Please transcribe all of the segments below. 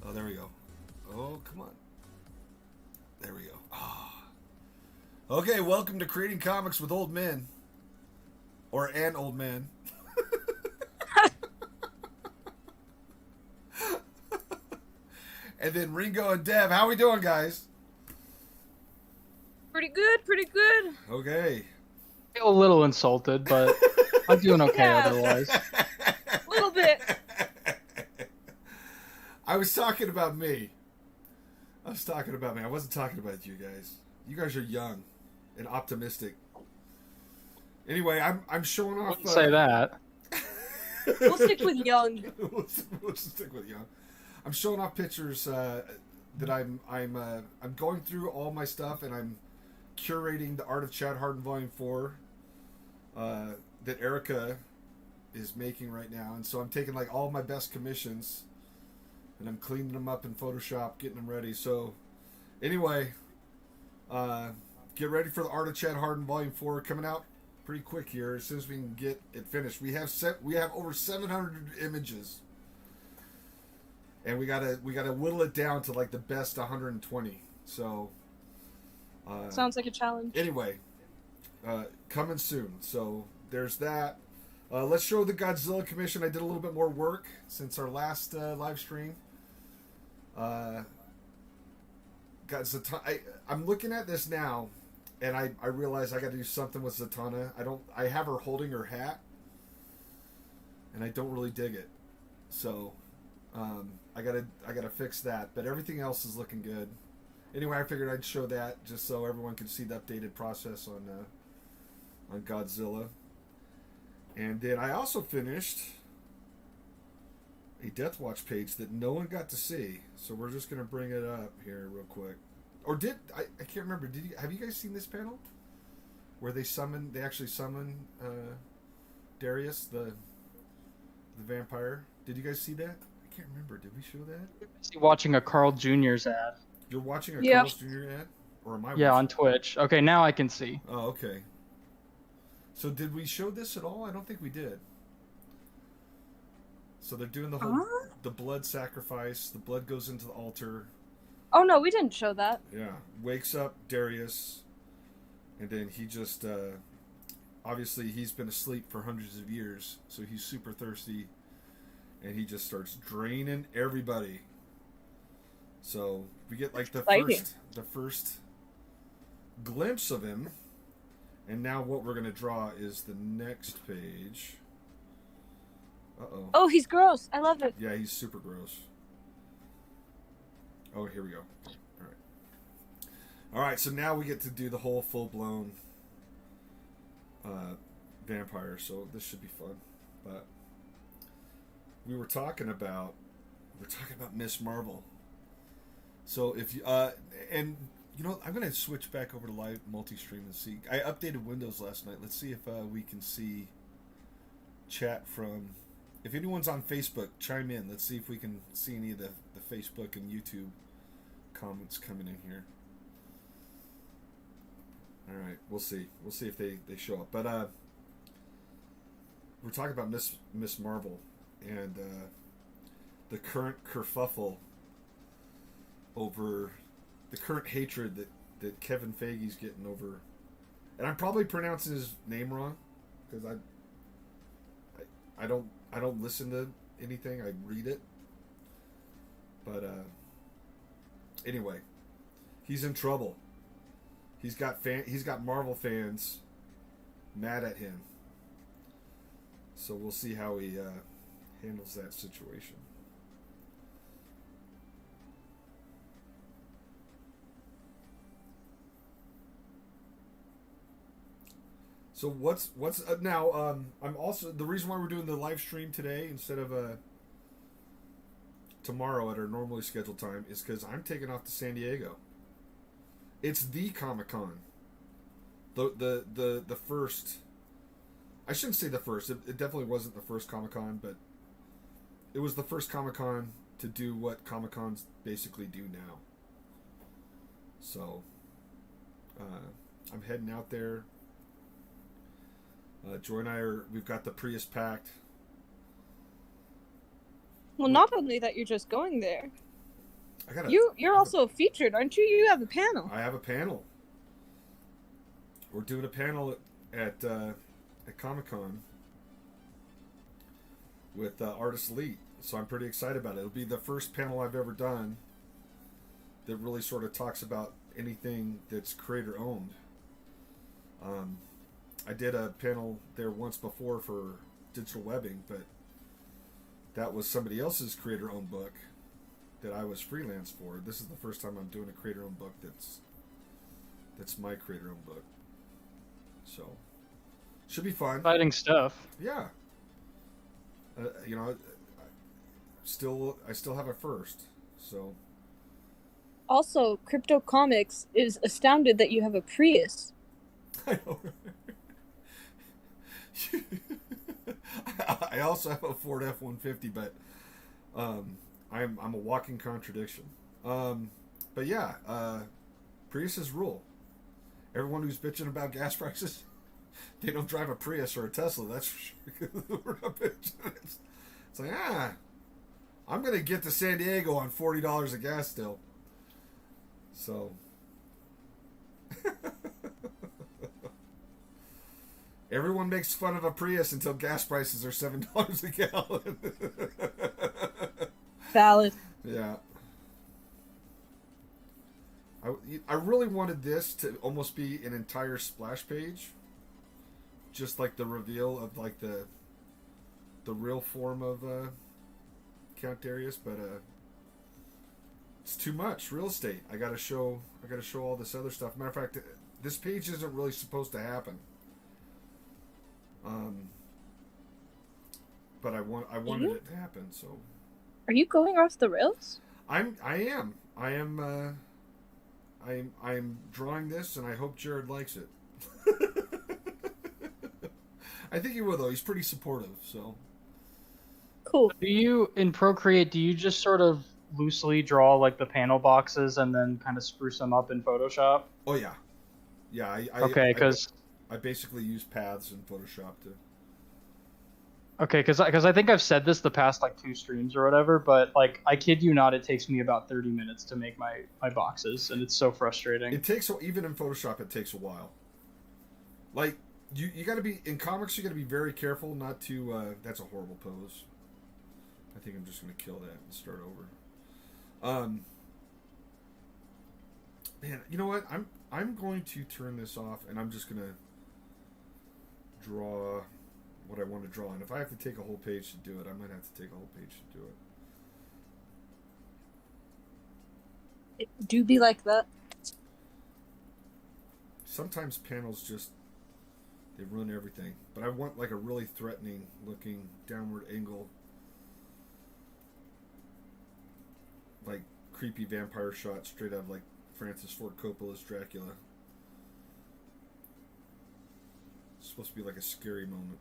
Oh, there we go. Oh, come on. There we go. Ah. Okay, welcome to Creating Comics with Old Men. Or an old man. And then Ringo and Dev. How we doing, guys? Pretty good, pretty good. Okay. I feel a little insulted, but I'm doing okay Yeah. otherwise. A little bit. I was talking about me. I wasn't talking about you guys. You guys are young and optimistic. Anyway, I'm showing off. Wouldn't say that. We'll stick with young. we'll stick with young. I'm showing off pictures that I'm going through all my stuff, and I'm curating the Art of Chad Hardin Volume 4 that Erica is making right now. And so I'm taking like all my best commissions and I'm cleaning them up in Photoshop, getting them ready. So anyway, get ready for the Art of Chad Hardin Volume 4 coming out pretty quick here as soon as we can get it finished. We have over 700 images. And we gotta whittle it down to like the best 120. So Sounds like a challenge. anyway, coming soon. So there's that. Let's show the Godzilla commission. I did a little bit more work since our last live stream. I'm looking at this now, and I realize I got to do something with Zatanna. I have her holding her hat, and I don't really dig it. So I gotta fix that. But everything else is looking good. Anyway, I figured I'd show that just so everyone could see the updated process on Godzilla. And then I also finished a Death Watch page that no one got to see. So we're just going to bring it up here real quick. Or I can't remember. Have you guys seen this panel? Where they actually summon Darius, the vampire. Did you guys see that? I can't remember. Did we show that? Watching a Carl Jr.'s ad. You're watching a Yep. Carl's Jr. ad? Or am I Yeah, watching? on Twitch. Okay, now I can see. Oh, okay. So did we show this at all? I don't think we did. So they're doing the whole the blood sacrifice. The blood goes into the altar. Oh no, we didn't show that. Yeah. Wakes up Darius, and then he just obviously he's been asleep for hundreds of years, so he's super thirsty, and he just starts draining everybody. So we get like the first glimpse of him. And now what we're going to draw is the next page. Uh-oh. Oh, he's gross. I love it. Yeah, he's super gross. Oh, here we go. All right. All right, so now we get to do the whole full-blown vampire, so this should be fun. But we were talking about Miss Marvel. So if you and you know, I'm going to switch back over to live multi-stream and see. I updated Windows last night. Let's see if we can see chat from... If anyone's on Facebook, chime in. Let's see if we can see any of the Facebook and YouTube comments coming in here. All right, we'll see. We'll see if they show up. But we're talking about Miss Marvel and the current kerfuffle over... the current hatred that Kevin Feige's getting over, and I'm probably pronouncing his name wrong because I don't listen to anything, I read it. But anyway, he's in trouble. He's got Marvel fans mad at him. So we'll see how he handles that situation. So what's now? I'm also the reason why we're doing the live stream today instead of tomorrow at our normally scheduled time is because I'm taking off to San Diego. It's the Comic-Con. The first. I shouldn't say the first. It definitely wasn't the first Comic-Con, but it was the first Comic-Con to do what Comic-Cons basically do now. So I'm heading out there. Joy and I we've got the Prius packed. Well, not only that you're just going there, I got You're also featured, aren't you? You have a panel. I have a panel. We're doing a panel at Comic-Con with Artist Elite, so I'm pretty excited about it. It'll be the first panel I've ever done that really sort of talks about anything that's creator owned. I did a panel there once before for digital webbing, but that was somebody else's creator owned book that I was freelance for. This is the first time I'm doing a creator owned book that's my creator owned book. So should be fun. Exciting stuff. Yeah. You know, I still have a first. So Also, Crypto Comics is astounded that you have a Prius. I know. I also have a Ford F-150, but I'm a walking contradiction. But yeah, Priuses rule. Everyone who's bitching about gas prices, they don't drive a Prius or a Tesla. That's for sure. We're not bitching. It's like, I'm gonna get to San Diego on $40 of gas still. So. Everyone makes fun of a Prius until gas prices are $7 a gallon. Valid. Yeah. I really wanted this to almost be an entire splash page, just like the reveal of like the real form of Count Darius, but it's too much real estate. I gotta show all this other stuff. Matter of fact, this page isn't really supposed to happen. But I wanted it to happen. So, are you going off the rails? I am drawing this, and I hope Jared likes it. I think he will, though. He's pretty supportive. So, Cool. Do you in Procreate? Do you just sort of loosely draw like the panel boxes and then kind of spruce them up in Photoshop? oh yeah, yeah. Okay, because I basically use paths in Photoshop to. Okay, because I think I've said this the past like 2 streams or whatever, but like I kid you not, it takes me about 30 minutes to make my boxes, and it's so frustrating. It takes even in Photoshop. It takes a while. Like you got to be in comics. You got to be very careful not to. That's a horrible pose. I think I'm just gonna kill that and start over. Man, you know what? I'm going to turn this off, and I'm just gonna draw what I want to draw. And if I have to take a whole page to do it, I might have to take a whole page to do it. It do be like that. Sometimes panels just they ruin everything. But I want like a really threatening looking downward angle, like creepy vampire shot straight out of like Francis Ford Coppola's Dracula. It's supposed to be like a scary moment.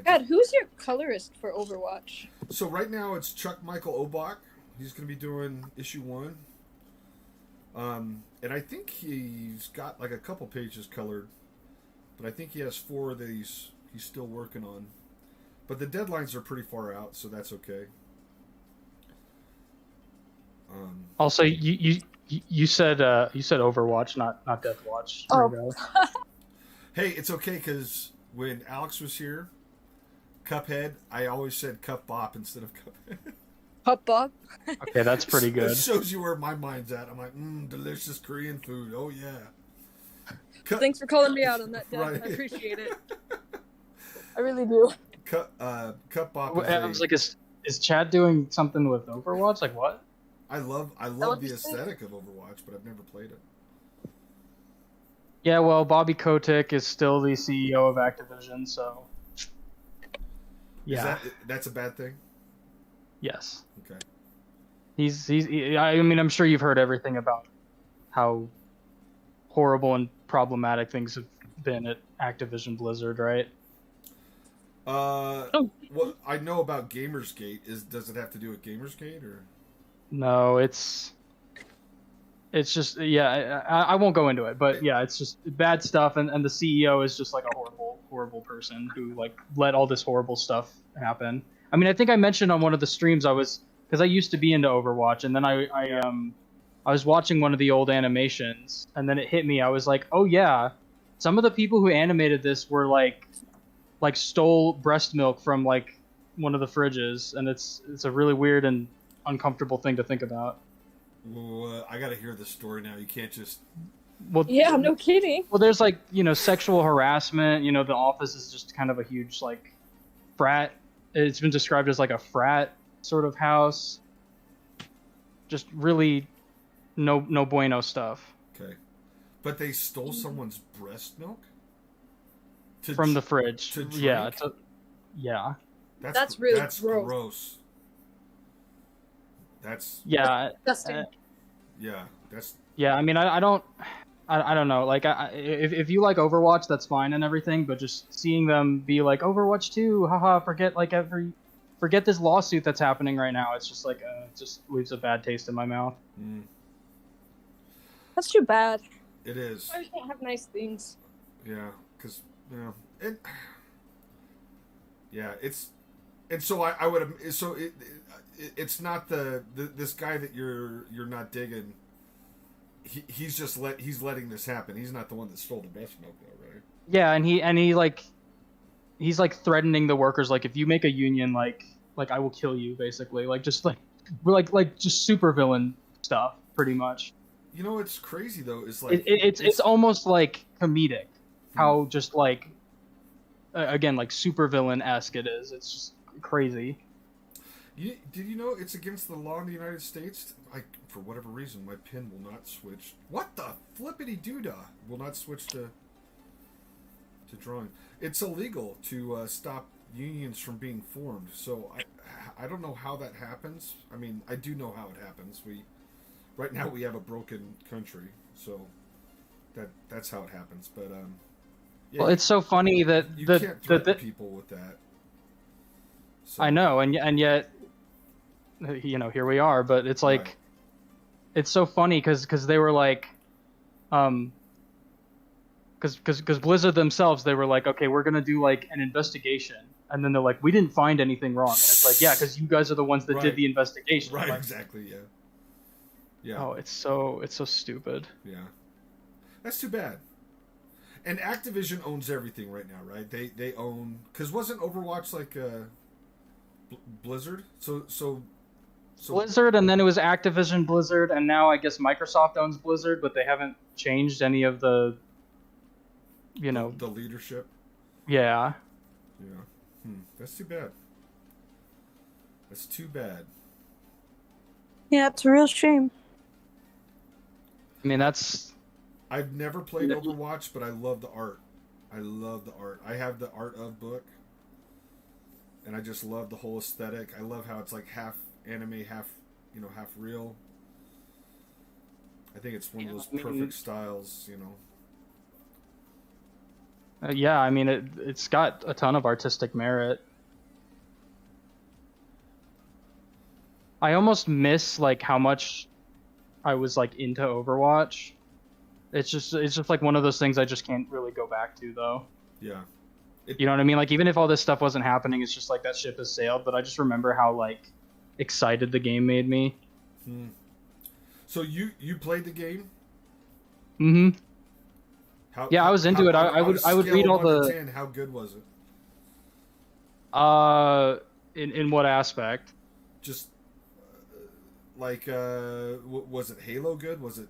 God, who's your colorist for Overwatch? So right now it's Chuck Michael Obach. He's going to be doing issue 1. And I think he's got like a couple pages colored, but I think he has 4 that he's still working on. But the deadlines are pretty far out, so that's okay. Also, you said Overwatch, not Deathwatch. Oh. Hey, it's okay because when Alex was here, Cuphead, I always said Cup Bop instead of Cuphead. Pup Bob. Okay, that's pretty good. It shows you where my mind's at. I'm like, delicious Korean food. Oh yeah. Thanks for calling me out on that, Dad. Right. I appreciate it. I really do. Cup Bop. I was like, is Chad doing something with Overwatch? Like what? I love the aesthetic of Overwatch, but I've never played it. Yeah, well, Bobby Kotick is still the CEO of Activision, so yeah, that's a bad thing. Yes. Okay. I mean, I'm sure you've heard everything about how horrible and problematic things have been at Activision Blizzard, right? What I know about Gamersgate does it have to do with Gamersgate or? No, it's just I won't go into it, but yeah, it's just bad stuff, and the CEO is just like a horrible person who like let all this horrible stuff happen. I mean, I think I mentioned on one of the streams because I used to be into Overwatch, and then I was watching one of the old animations, and then it hit me. I was like, oh yeah, some of the people who animated this were like stole breast milk from like one of the fridges, and it's a really weird and uncomfortable thing to think about. Well, I gotta hear the story now. You can't just. Well, Yeah, no kidding. well, there's like sexual harassment. The office is just kind of a huge like frat. It's been described as like a frat sort of house. Just really no bueno stuff. Okay, but they stole someone's breast milk From the fridge. to drink? Yeah. Yeah. That's really that's gross. gross. That's Yeah. Disgusting. yeah. That's Yeah. I mean, I don't know. Like, if you like Overwatch, that's fine and everything. But just seeing them be like Overwatch 2, haha, forget this lawsuit that's happening right now. It's just like, it just leaves a bad taste in my mouth. That's too bad. it is. Why we can't have nice things? Yeah, because it. Yeah, it's, and so I would so it's not this guy that you're not digging. He's just he's letting this happen. He's not the one that stole the breast milk, though, right? Yeah, and he like he's like threatening the workers, like if you make a union, like I will kill you, basically. Like just like just super villain stuff, pretty much. What's crazy though is like It's almost like comedic, how just like again like super villain-esque it is. It's just crazy. Did you know it's against the law in the United States? For whatever reason, my pin will not switch. What the flippity doodah will not switch to drawing. It's illegal to stop unions from being formed. So I don't know how that happens. I mean, I do know how it happens. Right now we have a broken country, so that's how it happes. But yeah, Well, it's so funny that you can't threaten people with that. So, I know, and yet, here we are. But it's like, Right. It's so funny because they were like, because Blizzard themselves, they were like, okay, we're gonna do like an investigation, and then they're like, we didn't find anything wrong, and it's like, yeah, because you guys are the ones that Right. did the investigation. Right, Like, exactly, yeah. Yeah. oh, it's so stupid. Yeah. That's too bad. And Activision owns everything right now, right? They own, because wasn't Overwatch like Blizzard? So Blizzard, and then it was Activision Blizzard, and now I guess Microsoft owns Blizzard, but they haven't changed any of the, the leadership. yeah. Yeah. That's too bad. That's too bad. Yeah, it's a real shame. I mean, that's I've never played Overwatch, but I love the art. I love the art. I have the art of book, and I just love the whole aesthetic. I love how it's like half anime, half real. I think it's one of those perfect styles, yeah. I mean, it's got a ton of artistic merit. I almost miss like how much I was like into Overwatch. It's just like one of those things I just can't really go back to, though. Yeah. You know what I mean? Like, even if all this stuff wasn't happening, it's just like that ship has sailed. But I just remember how like excited the game made me. So you played the game? Mm-hmm. How, Yeah, I was into it. I would read all the. 10, how good was it? In what aspect? Just was it Halo good? Was it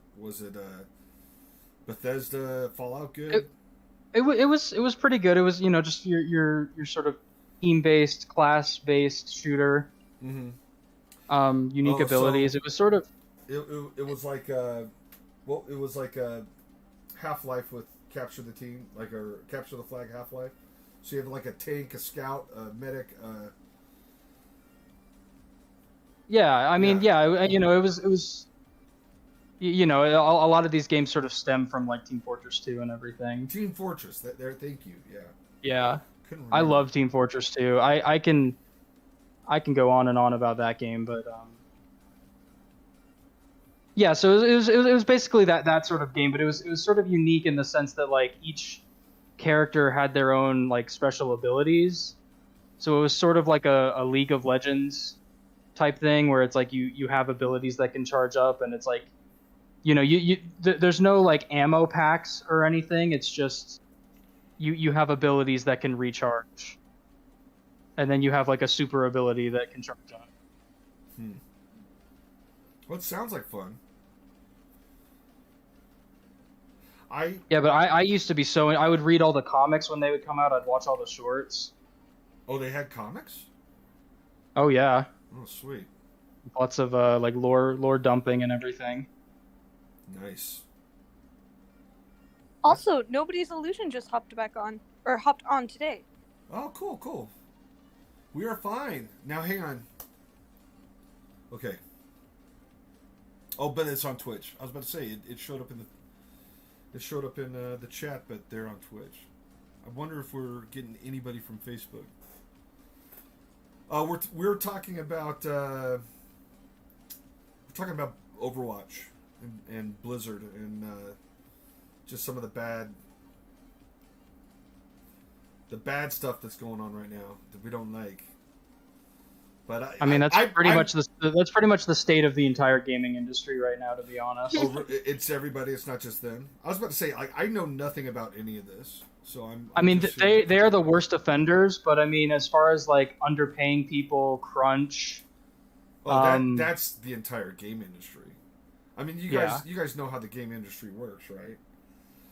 Bethesda Fallout good? It was pretty good. It was just your sort of team-based, class-based shooter. Mm-hmm. Unique abilities. So it was sort of. It was like it was like a Half-Life with capture the team, or capture the flag Half-Life. So you have like a tank, a scout, a medic. Yeah, I mean, Yeah. it was. A lot of these games sort of stem from like Team Fortress 2 and everything. Team Fortress. There, thank you. Yeah. Yeah, Couldn't I remember. love Team Fortress 2. I can go on and on about that game, but yeah. So it was basically that sort of game, but it was sort of unique in the sense that like each character had their own like special abilities. So it was sort of like a League of Legends type thing where it's like you have abilities that can charge up, and it's like, there's no like ammo packs or anything. It's just you have abilities that can recharge, and then you have like a super ability that can charge up. Well, it sounds like fun. Yeah, but I used to be I would read all the comics when they would come out. I'd watch all the shorts. Oh, they had comics? Oh yeah, Oh, sweet. lots of like lore dumping and everything. Nice. Also, Nobody's Illusion just hopped on today. Oh, cool. We are fine. Now, hang on. Okay. Oh, but it's on Twitch. I was about to say it showed up in the chat, but they're on Twitch. I wonder if we're getting anybody from Facebook. We're talking about Overwatch and Blizzard and just some of the bad stuff that's going on right now that we don't like. But I mean, that's pretty much the state of the entire gaming industry right now, to be honest. It's everybody. It's not just them. I was about to say, I know nothing about any of this, so I'm I mean, they are the worst offenders, but I mean, as far as like underpaying people, crunch. That's the entire game industry. I mean, you guys know how the game industry works, right?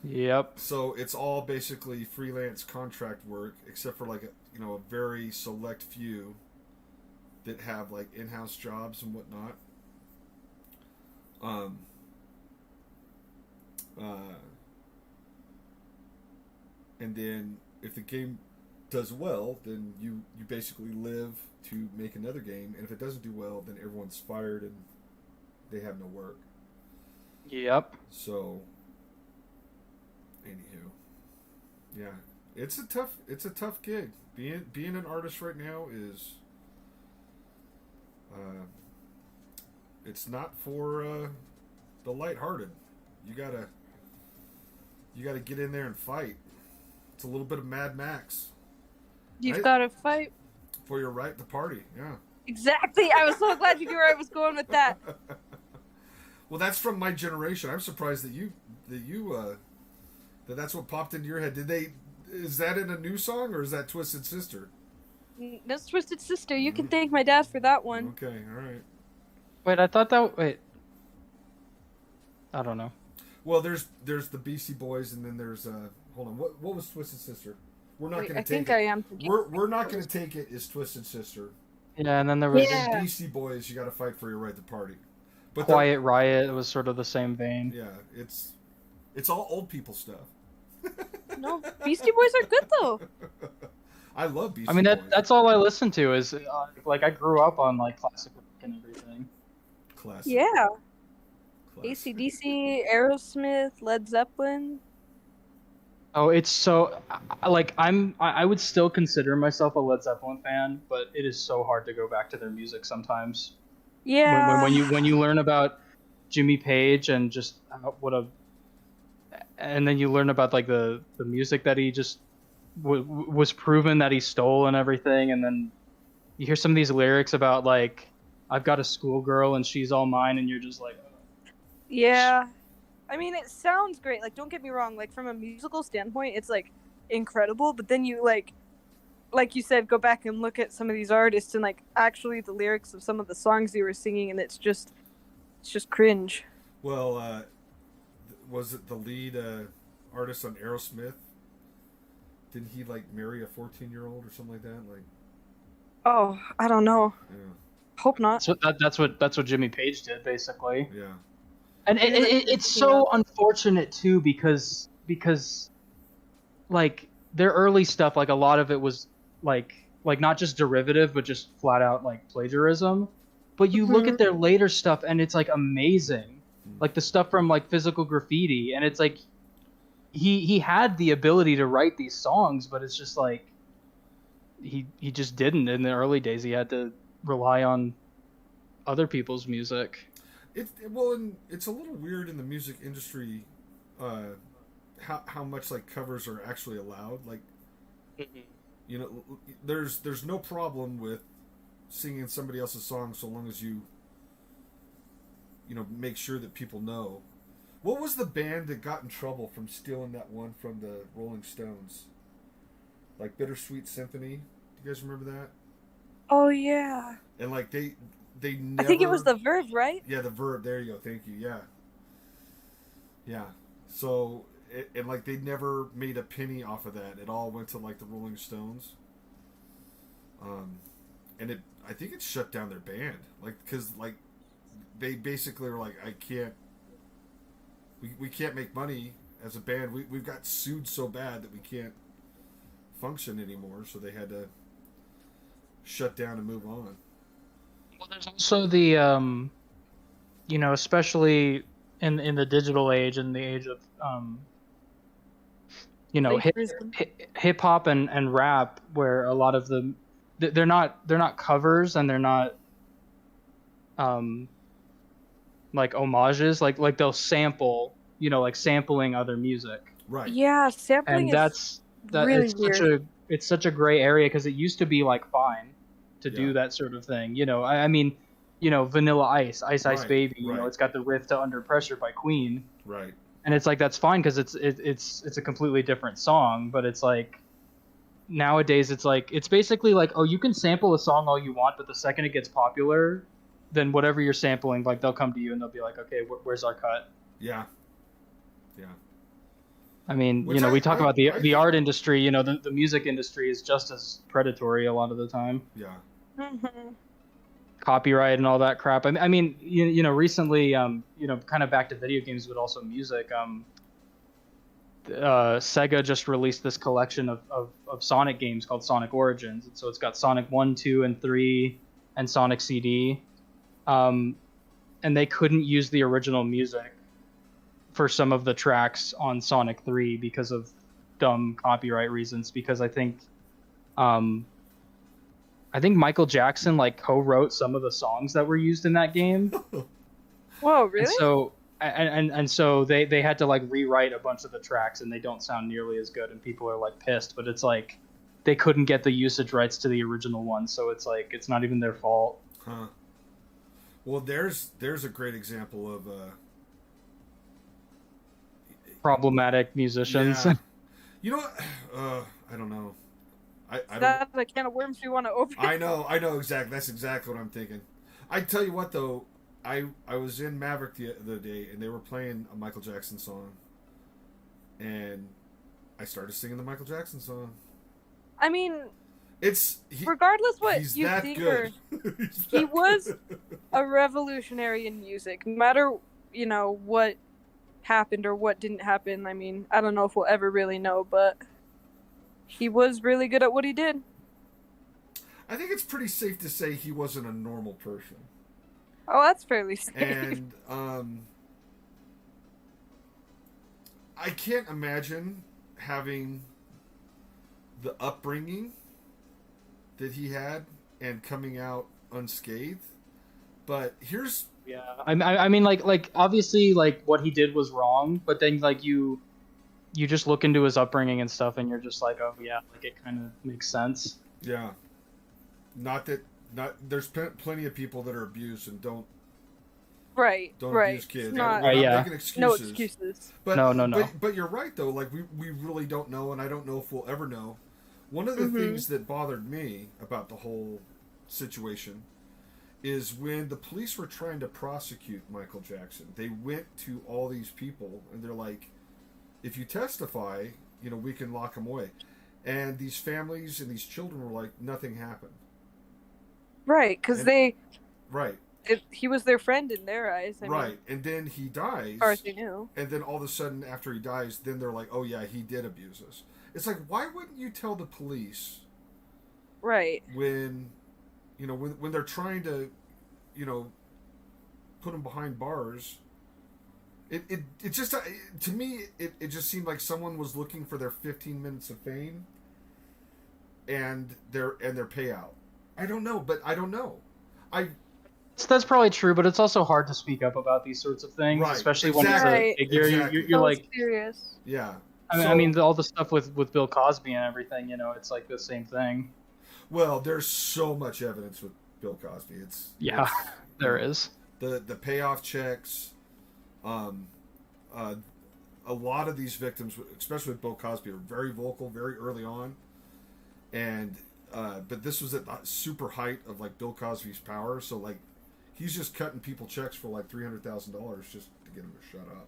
Yep. So it's all basically freelance contract work, except for like a very select few that have like in-house jobs and whatnot. And then if the game does well, then you basically live to make another game, and if it doesn't do well, then everyone's fired and they have no work. Yep. So, anywho, yeah, it's a tough gig. Being an artist right now is, it's not for the lighthearted. You gotta get in there and fight. It's a little bit of Mad Max. You've got to fight for your right to party. Yeah. Exactly. I was so glad you knew where I was going with that. Well, that's from my generation. I'm surprised that's what popped into your head. Is that in a new song or is that Twisted Sister? That's Twisted Sister. You can thank my dad for that one. Okay, all right. Wait, I don't know. Well, there's the Beastie Boys, and then there's hold on. What was Twisted Sister? We're not going to take it. I am. We're not going to take it. Is Twisted Sister? Yeah, and then there was Beastie Boys. You got to fight for your right to party. But Quiet Riot was sort of the same vein. Yeah, it's all old people stuff. No, Beastie Boys are good though. I love Beastie Boys. I mean, that's all I listen to is like I grew up on like classic rock and everything. Classic. Yeah. Classic. AC/DC, Aerosmith, Led Zeppelin. Oh, it's so like I would still consider myself a Led Zeppelin fan, but it is so hard to go back to their music sometimes. Yeah. When you learn about Jimmy Page and just and then you learn about like the music that he just was proven that he stole and everything, and then you hear some of these lyrics about like I've got a schoolgirl and she's all mine, and you're just like, oh. Yeah. I mean, it sounds great. Like, don't get me wrong. Like, from a musical standpoint, it's like incredible. But then you like you said, go back and look at some of these artists and like actually the lyrics of some of the songs they were singing, and it's just cringe. Well, was it the lead artist on Aerosmith? Didn't he like marry a 14-year-old or something like that? Like, oh, I don't know. Yeah. Hope not. So that's what Jimmy Page did basically. Yeah. And it's so unfortunate too because like their early stuff, like a lot of it was like not just derivative but just flat out like plagiarism. But you look at their later stuff and it's like amazing. Like the stuff from like Physical Graffiti, and it's like he had the ability to write these songs, but it's just like he just didn't in the early days. He had to rely on other people's music. And it's a little weird in the music industry, how much like covers are actually allowed. Like, You know, there's no problem with singing somebody else's song so long as you make sure that people know. What was the band that got in trouble from stealing that one from the Rolling Stones? Like Bittersweet Symphony. Do you guys remember that? Oh yeah. And like they never. I think it was the Verve, right? Yeah, the Verve. There you go. Thank you. Yeah. Yeah. So and like they never made a penny off of that. It all went to like the Rolling Stones. And I think it shut down their band. Like because like they basically were like, I can't. We can't make money as a band. We've got sued so bad that we can't function anymore. So they had to shut down and move on. Well, there's also the especially in the digital age and the age of hip hop and rap, where a lot of them they're not covers and they're not like homages, like they'll sample, like sampling other music. Right. Yeah, sampling And that's really it's weird. it's such a gray area, because it used to be like fine to do Yeah. that sort of thing. I mean, Vanilla Ice, Ice Right, Baby. right. It's got the riff to Under Pressure by Queen, Right. and it's like that's fine because it's a completely different song. But it's like nowadays it's basically like, oh, you can sample a song all you want, but the second it gets popular, then whatever you're sampling, like they'll come to you and they'll be like, okay, where's our cut? Yeah. Yeah. I mean, Which we talk about the I- art industry. The music industry is just as predatory a lot of the time. Yeah. Mhm. Copyright and all that crap. I mean, recently, kind of back to video games, but also music. Sega just released this collection of Sonic games called Sonic Origins, and so it's got Sonic 1, 2, and 3, and Sonic CD. And they couldn't use the original music for some of the tracks on Sonic 3 because of dumb copyright reasons. Because I think Michael Jackson like co-wrote some of the songs that were used in that game. Whoa, really? And so so they had to like rewrite a bunch of the tracks, and they don't sound nearly as good, and people are like pissed. But it's like they couldn't get the usage rights to the original one, so it's like it's not even their fault. Huh. Well, there's a great example of Problematic musicians. Yeah. You know what? I don't know. I don't. That's a can of worms we want to open. I know exactly. That's exactly what I'm thinking. I tell you what though, I was in Maverick the other day and they were playing a Michael Jackson song, and I started singing the Michael Jackson song. I mean, regardless what he's you that think, good. he was a revolutionary in music. No matter what happened or what didn't happen. I mean, I don't know if we'll ever really know, but he was really good at what he did. I think it's pretty safe to say he wasn't a normal person. Oh, that's fairly safe. And I can't imagine having the upbringing that he had and coming out unscathed. But here's Yeah, I mean, like obviously, like what he did was wrong, but then like you just look into his upbringing and stuff, and you're just like, oh yeah, like it kind of makes sense. yeah, not there's plenty of people that are abused and don't right. abuse kids. It's not, Right, yeah. making excuses. no excuses. But, No. But you're right though. Like we really don't know, and I don't know if we'll ever know. One of the Mm-hmm. things that bothered me about the whole situation is when the police were trying to prosecute Michael Jackson, they went to all these people and they're like, if you testify, we can lock him away. And these families and these children were like, nothing happened. Right, because And- Right, he was their friend in their eyes. I mean, right. And then he dies. as far as they knew. And then all of a sudden, after he dies, then they're like, oh yeah, he did abuse us. It's like, why wouldn't you tell the police Right. when, when they're trying to, put him behind bars? It just, to me, it just seemed like someone was looking for their 15 minutes of fame and their payout. I don't know, but I don't know. So that's probably true, but it's also hard to speak up about these sorts of things, Right, especially exactly. when it's a figure. Exactly. You're So like, serious. Yeah. I mean, all the stuff with Bill Cosby and everything, you know, it's like the same thing. Well, there's so much evidence with Bill Cosby. Yeah, it's, there is. The payoff checks, a lot of these victims, especially with Bill Cosby, are very vocal very early on, and but this was at the super height of like Bill Cosby's power. So like, he's just cutting people checks for like $300,000 just to get him to shut up.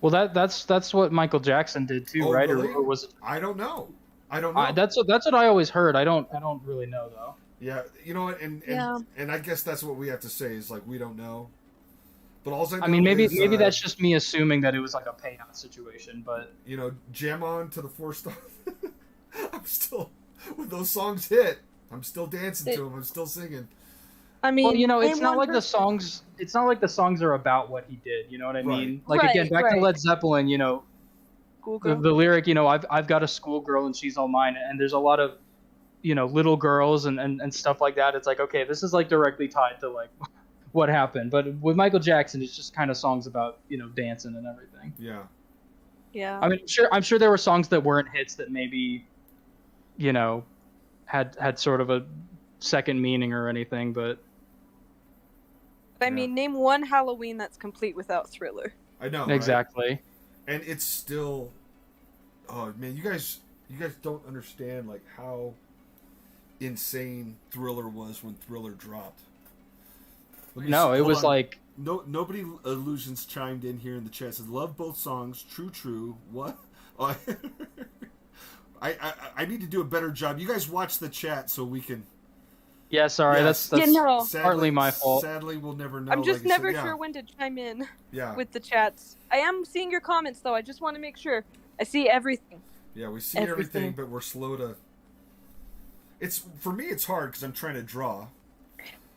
Well, that's what Michael Jackson did too, right? Really? Or was it? I don't know. That's That's what I always heard. I don't really know though. Yeah, you know, and I guess that's what we have to say is like we don't know. But all I know maybe is, that's just me assuming that it was like a payout situation, but you know, Jam On to the 4 Star. I'm still, when those songs hit, I'm still dancing to them. I'm still singing. I mean, well, you know, it's name not one like the person- songs. It's not like the songs are about what he did. You know what I mean? Like Right, again, back to right. Led Zeppelin. You know, Google. the lyric. You know, I've got a schoolgirl and she's all mine. And there's a lot of, you know, little girls and stuff like that. It's like, okay, this is like directly tied to like what happened. But with Michael Jackson, it's just kind of songs about, you know, dancing and everything. Yeah. Yeah. I mean, I'm sure there were songs that weren't hits that maybe, you know, had sort of a second meaning or anything, but. I mean, name one Halloween that's complete without Thriller. I know. Exactly. Right? And it's still, oh man, you guys don't understand like how insane Thriller was when Thriller dropped. No, it was like nobody illusions chimed in here in the chat. Says love both songs. True. What? Oh, I need to do a better job. You guys watch the chat so we can. Yeah, sorry, Yes. that's no. partly my fault. Sadly, we'll never know. I'm just like I said, never yeah. sure when to chime in Yeah. with the chats. I am seeing your comments though. I just want to make sure I see everything. Yeah, we see everything, but we're slow to. It's for me. It's hard because I'm trying to draw.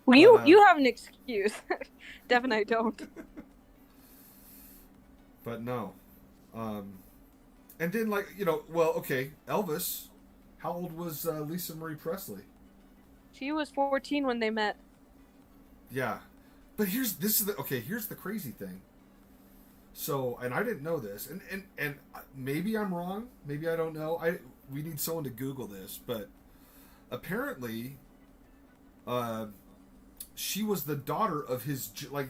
Well, you have an excuse. Dev and I don't. But no, and then like you know, well, okay, Elvis. How old was Lisa Marie Presley? She was 14 when they met. Yeah, but here's the crazy thing. So, and I didn't know this, and maybe I'm wrong, maybe I don't know. We need someone to Google this, but apparently, she was the daughter of his like.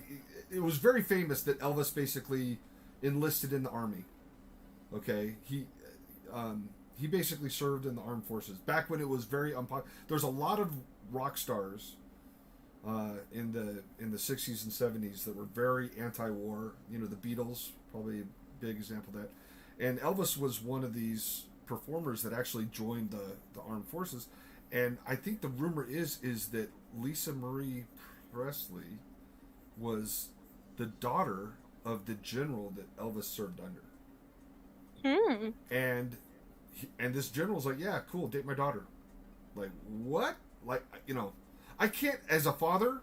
It was very famous that Elvis basically enlisted in the army. Okay, he basically served in the armed forces back when it was very unpopular. There's a lot of rock stars in the 60s and 70s that were very anti-war. You know, the Beatles, probably a big example of that. And Elvis was one of these performers that actually joined the armed forces. And I think the rumor is that Lisa Marie Presley was the daughter of the general that Elvis served under. And this general's like, yeah, cool, date my daughter. Like, what? Like, you know, I can't, as a father,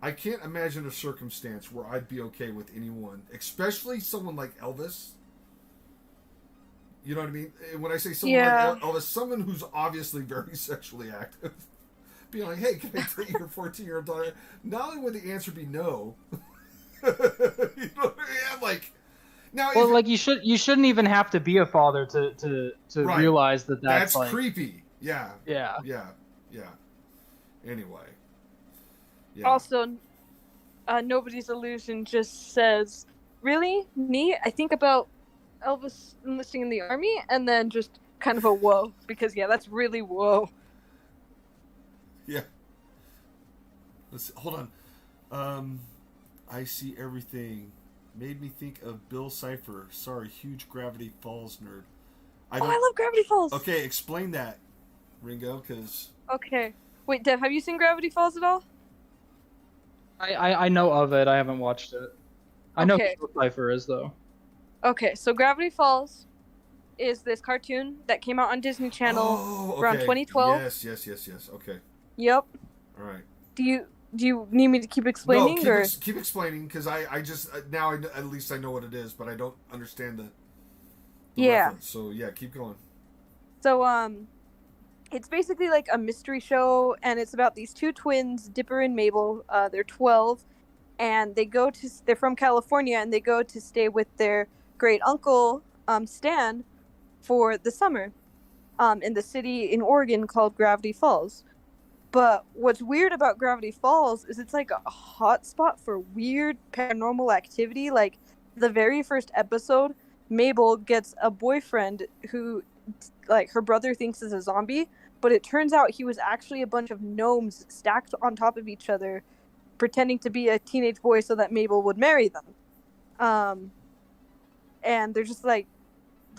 I can't imagine a circumstance where I'd be okay with anyone, especially someone like Elvis. You know what I mean? And when I say someone like Elvis, someone who's obviously very sexually active, being like, hey, can I date your 14-year-old daughter? Not only would the answer be no, you know what I mean? I'm like, now, well, like you shouldn't even have to be a father to Right. realize that's like, creepy. Yeah. Yeah. Anyway. Yeah. Also, Nobody's Illusion just says, really? Me? I think about Elvis enlisting in the army, and then just kind of a whoa. Because, yeah, that's really whoa. Yeah. Hold on. I See Everything. Made me think of Bill Cipher. Sorry, huge Gravity Falls nerd. I love Gravity Falls! Okay, explain that, Ringo, because... Okay. Wait, Dev, have you seen Gravity Falls at all? I know of it. I haven't watched it. I know Okay. who Cypher is though. Okay, so Gravity Falls is this cartoon that came out on Disney Channel around 2012. Yes. Okay. Yep. All right. Do you need me to keep explaining, No, keep explaining, because I just... now, at least I know what it is, but I don't understand the reference. So, yeah, keep going. So, it's basically like a mystery show, and it's about these two twins, Dipper and Mabel. They're 12, and they're from California, and they go to stay with their great uncle stand for the summer in the city in Oregon called Gravity Falls. But what's weird about Gravity Falls is it's like a hot spot for weird paranormal activity. Like the very first episode, Mabel gets a boyfriend who, like, her brother thinks is a zombie, but it turns out he was actually a bunch of gnomes stacked on top of each other, pretending to be a teenage boy so that Mabel would marry them. And they're just like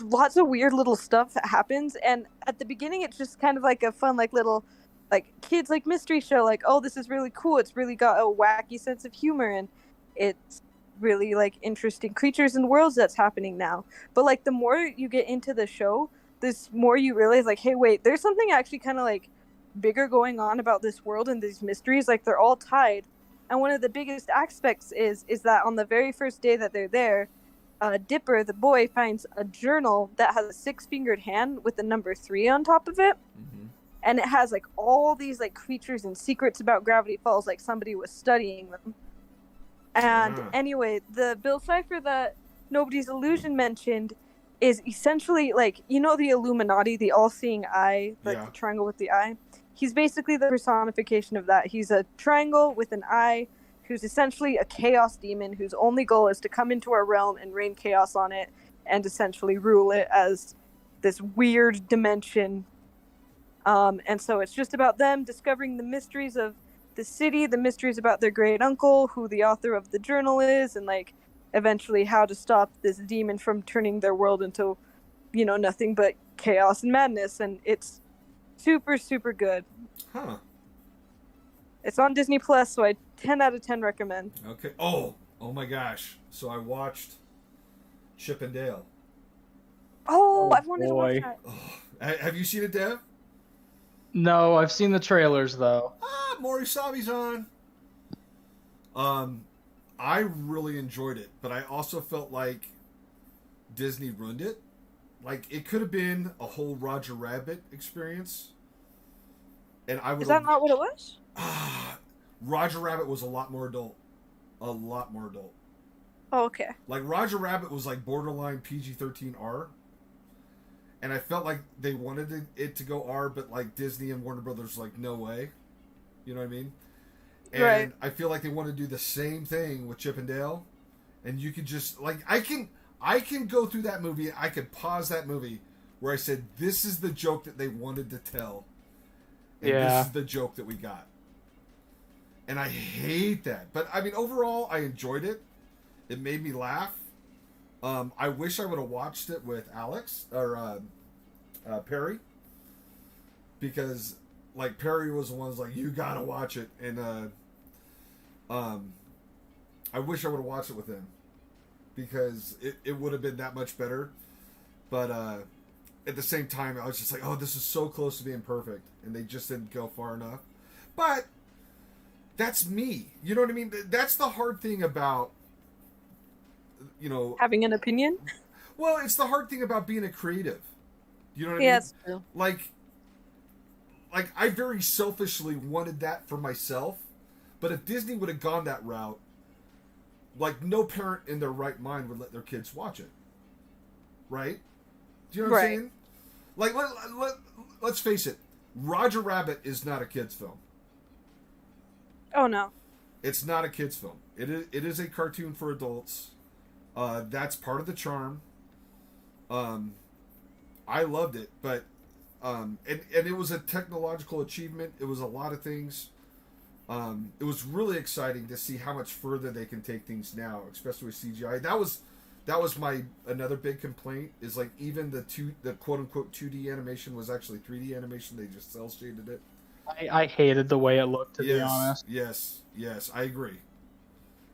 lots of weird little stuff that happens. And at the beginning, it's just kind of like a fun, like little, like kids like mystery show. Like, oh, this is really cool. It's really got a wacky sense of humor, and it's really like interesting creatures and worlds that's happening now. But like the more you get into the show, this more you realize like, hey, wait, there's something actually kind of like bigger going on about this world and these mysteries. Like they're all tied. And one of the biggest aspects is that on the very first day that they're there, Dipper, the boy, finds a journal that has a 6-fingered hand with the number 3 on top of it. Mm-hmm. And it has like all these like creatures and secrets about Gravity Falls, like somebody was studying them. And anyway, the Bill Cipher that Nobody's Illusion mentioned is essentially like, you know, the Illuminati, the all-seeing eye, like the triangle with the eye. He's basically the personification of that. He's a triangle with an eye who's essentially a chaos demon whose only goal is to come into our realm and rain chaos on it and essentially rule it as this weird dimension. And so it's just about them discovering the mysteries of the city, the mysteries about their great uncle, who the author of the journal is, and like eventually how to stop this demon from turning their world into, you know, nothing but chaos and madness. And it's super, super good. Huh. It's on Disney Plus, so I 10 out of 10 recommend. Okay. Oh my gosh. So I watched Chip and Dale. Oh, I've wanted to watch that. Oh. Have you seen it, Dev? No, I've seen the trailers though. Maury Savi's on. I really enjoyed it, but I also felt like Disney ruined it. Like it could have been a whole Roger Rabbit experience, and I would. Is that not what it was? Roger Rabbit was a lot more adult. A lot more adult. Oh, okay. Like Roger Rabbit was like borderline PG-13R. And I felt like they wanted it to go R, but like Disney and Warner Brothers like, no way. You know what I mean? And right. I feel like they want to do the same thing with Chip and Dale. And you could just like I can go through that movie, I could pause that movie where I said, this is the joke that they wanted to tell. And this is the joke that we got. And I hate that. But I mean overall I enjoyed it. It made me laugh. I wish I would have watched it with Alex or Perry, because like Perry was the one who's like, you gotta watch it, and I wish I would have watched it with him because it would have been that much better. But at the same time, I was just like, oh, this is so close to being perfect, and they just didn't go far enough. But that's me, you know what I mean? That's the hard thing about, you know, having an opinion. Well, it's the hard thing about being a creative. You know what I mean? Yeah, that's true. Like I very selfishly wanted that for myself, but if Disney would have gone that route, like no parent in their right mind would let their kids watch it. Right? Do you know what I'm saying? Like let's face it, Roger Rabbit is not a kids film. Oh no. It's not a kids film. It is a cartoon for adults. That's part of the charm. I loved it, but and it was a technological achievement. It was a lot of things. It was really exciting to see how much further they can take things now, especially with CGI. That was my another big complaint is like even the quote unquote 2D animation was actually 3D animation. They just cell shaded it. I hated the way it looked, to be honest. Yes, I agree.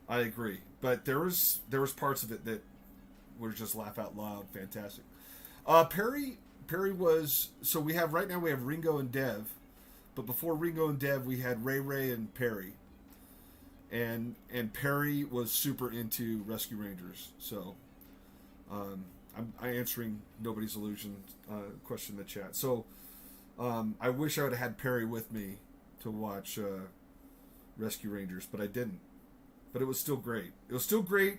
But there was parts of it that were just laugh out loud, fantastic. Perry was, so we have Ringo and Dev, but before Ringo and Dev we had Ray and Perry, and Perry was super into Rescue Rangers. So I'm answering Nobody's Illusion question in the chat. So I wish I would have had Perry with me to watch Rescue Rangers, but I didn't. But it was still great.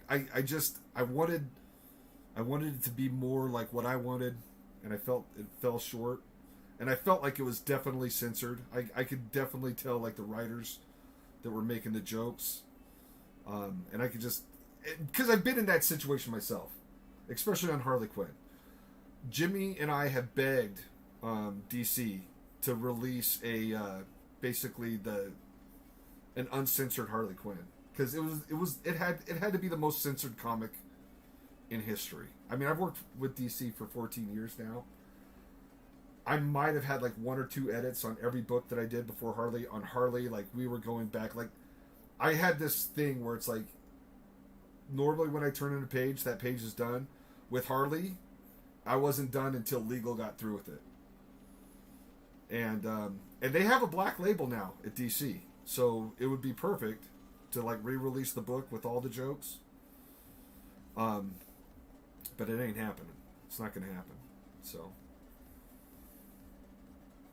I wanted I wanted it to be more like what I wanted, and I felt it fell short. And I felt like it was definitely censored. I could definitely tell like the writers that were making the jokes, and I could just because I've been in that situation myself, especially on Harley Quinn. Jimmy and I have begged DC to release a basically an uncensored Harley Quinn because it had to be the most censored comic in history. I mean, I've worked with DC for 14 years now. I might have had like one or two edits on every book that I did before Harley. On Harley, like we were going back. Like I had this thing where it's like normally when I turn in a page, that page is done. With Harley, I wasn't done until legal got through with it. And they have a black label now at DC, so it would be perfect to like re-release the book with all the jokes. But it ain't happening. It's not going to happen. So.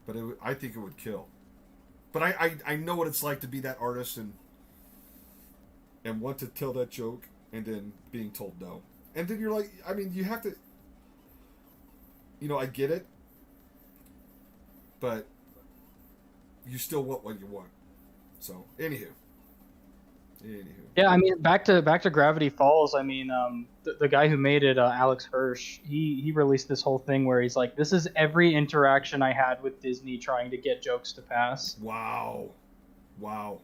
But I think it would kill. But I know what it's like to be that artist and want to tell that joke and then being told no. And then you're like, I mean, you have to, I get it, but you still want what you want. So, anywho. Yeah, I mean, back to Gravity Falls. I mean, the guy who made it, Alex Hirsch, he released this whole thing where he's like, "This is every interaction I had with Disney trying to get jokes to pass." Wow.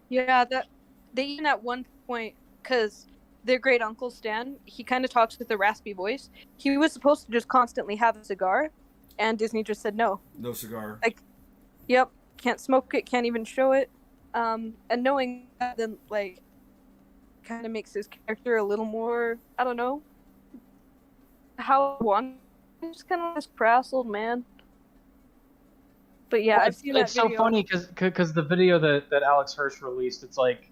Yeah, that they even at one point, because their great uncle Stan, he kind of talks with a raspy voice. He was supposed to just constantly have a cigar, and Disney just said no. No cigar. Like, yep, can't smoke it, can't even show it. And knowing that, then like, kind of makes his character a little more, I don't know, how one, just kind of this crass old man. But yeah, well, I've seen that it's video. so funny because the video that Alex Hirsch released, it's like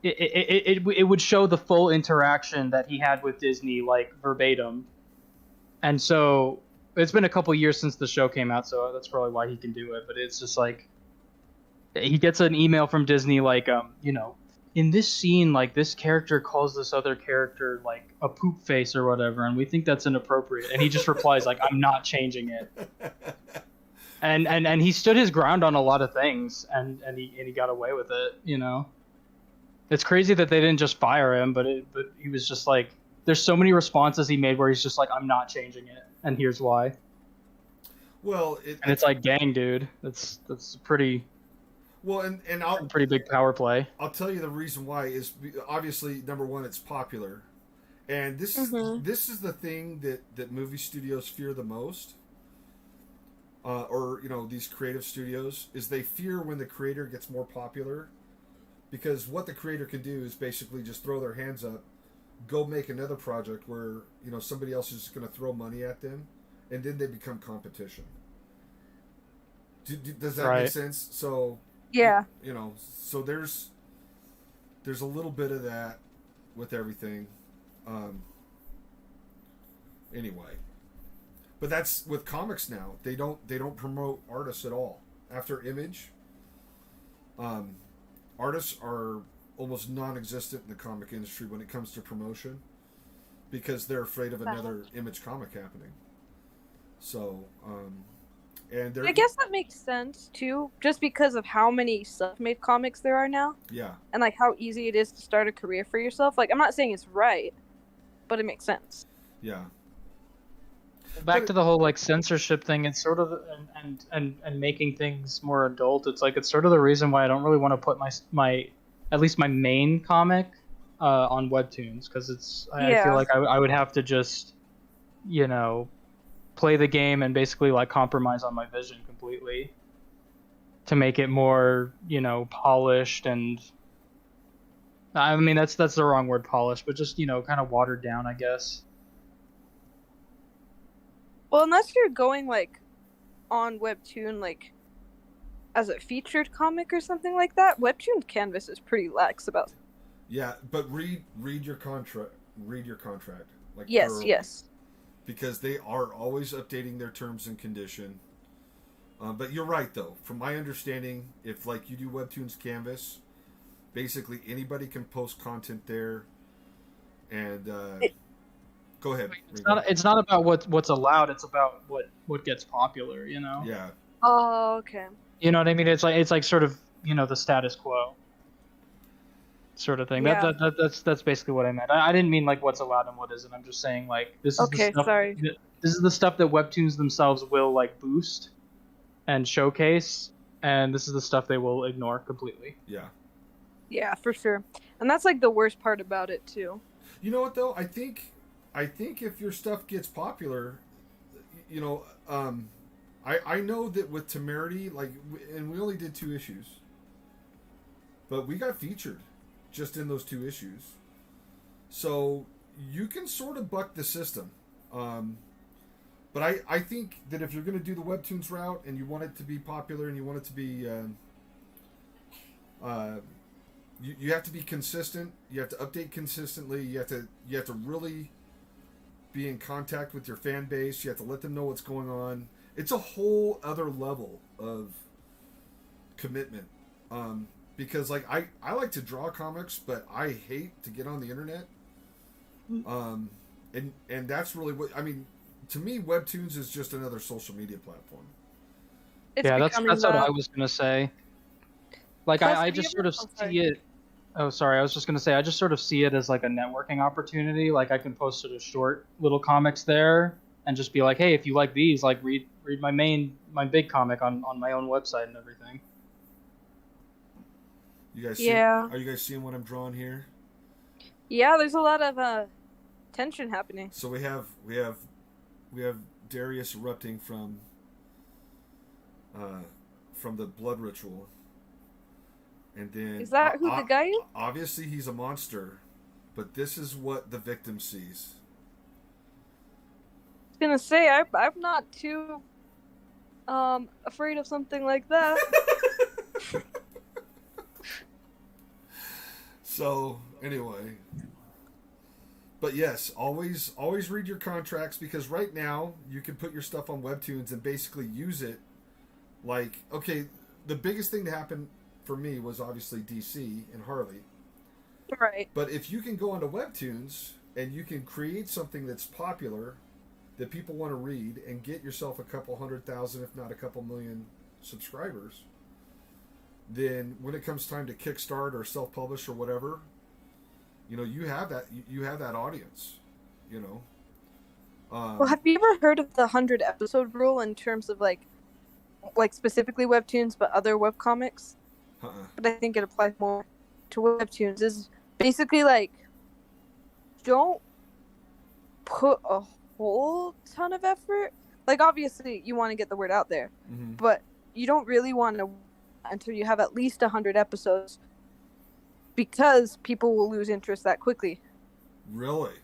it would show the full interaction that he had with Disney, like verbatim. And so it's been a couple years since the show came out, so that's probably why he can do it. But it's just like he gets an email from Disney like, in this scene, like this character calls this other character like a poop face or whatever, and we think that's inappropriate. And he just replies like, "I'm not changing it." And he stood his ground on a lot of things, and he got away with it. It's crazy that they didn't just fire him, but he was just like, there's so many responses he made where he's just like, "I'm not changing it, and here's why." Well, it's like, dang, dude, that's pretty. Well, and I'll pretty big power play. I'll tell you the reason why is obviously number one, it's popular, and this is the thing that movie studios fear the most, or these creative studios is they fear when the creator gets more popular, because what the creator can do is basically just throw their hands up, go make another project where somebody else is just going to throw money at them, and then they become competition. Does that make sense? So. Yeah. So there's a little bit of that with everything. Anyway, but that's with comics now. They don't promote artists at all. After Image, artists are almost non-existent in the comic industry when it comes to promotion because they're afraid of another Image comic happening. So, and I guess that makes sense too, just because of how many self-made comics there are now. Yeah. And like how easy it is to start a career for yourself. Like, I'm not saying it's right, but it makes sense. Yeah. Back to the whole like censorship thing. It's sort of and making things more adult. It's like it's sort of the reason why I don't really want to put my at least my main comic on Webtoons, because I feel like I would have to just play the game and basically like compromise on my vision completely to make it more polished, and I mean that's the wrong word, polished, but just kind of watered down, I guess. Well, unless you're going like on Webtoon like as a featured comic or something like that, Webtoon canvas is pretty lax about. Yeah, but read your contract. Read your contract. Like yes. Because they are always updating their terms and condition. But you're right, though. From my understanding, if like you do Webtoons Canvas, basically anybody can post content there, and Go ahead. It's not about what's allowed. It's about what gets popular. You know. Yeah. Oh, okay. You know what I mean? It's like sort of the status quo sort of thing. Yeah. That's basically what I meant. I didn't mean like what's allowed and what isn't. I'm just saying like this is Okay, the stuff. sorry. This is the stuff that webtoons themselves will like boost and showcase, and this is the stuff they will ignore completely. Yeah. Yeah, for sure. And that's like the worst part about it too. You know what though? I think if your stuff gets popular, you know, I know that with Temerity, like, and we only did 2 issues, but we got featured just in those 2 issues. So you can sort of buck the system. But I think that if you're going to do the webtoons route and you want it to be popular and you want it to be, you have to be consistent. You have to update consistently. You have to really be in contact with your fan base. You have to let them know what's going on. It's a whole other level of commitment. Because like I like to draw comics, but I hate to get on the internet. And that's really what I mean. To me, webtoons is just another social media platform. It's Yeah, that's becoming what the- I was gonna say. Like Plus, I have you just ever- sort of sorry. see it. Oh, sorry. I was just gonna say I just sort of see it as like a networking opportunity. Like I can post sort of short little comics there and just be like, hey, if you like these, like read my big comic on my own website and everything. You guys, Yeah. Are you guys seeing what I'm drawing here? Yeah, there's a lot of tension happening. So we have Darius erupting from the blood ritual, and then Is that who the guy is? Obviously, he's a monster, but this is what the victim sees. I was gonna say I'm not too afraid of something like that. So anyway, but yes, always read your contracts, because right now you can put your stuff on webtoons and basically use it. Like, okay, the biggest thing to happen for me was obviously DC and Harley. Right. But if you can go onto webtoons and you can create something that's popular that people want to read and get yourself a couple 100,000, if not a couple million subscribers, then when it comes time to kickstart or self-publish or whatever, you know, you have that audience, you know. Well, have you ever heard of the 100 episode rule in terms of like specifically webtoons, but other webcomics? But I think it applies more to webtoons. Is basically like, don't put a whole ton of effort. Like, obviously, you want to get the word out there, Mm-hmm. but you don't really want to until you have at least 100 episodes, because people will lose interest that quickly. Really?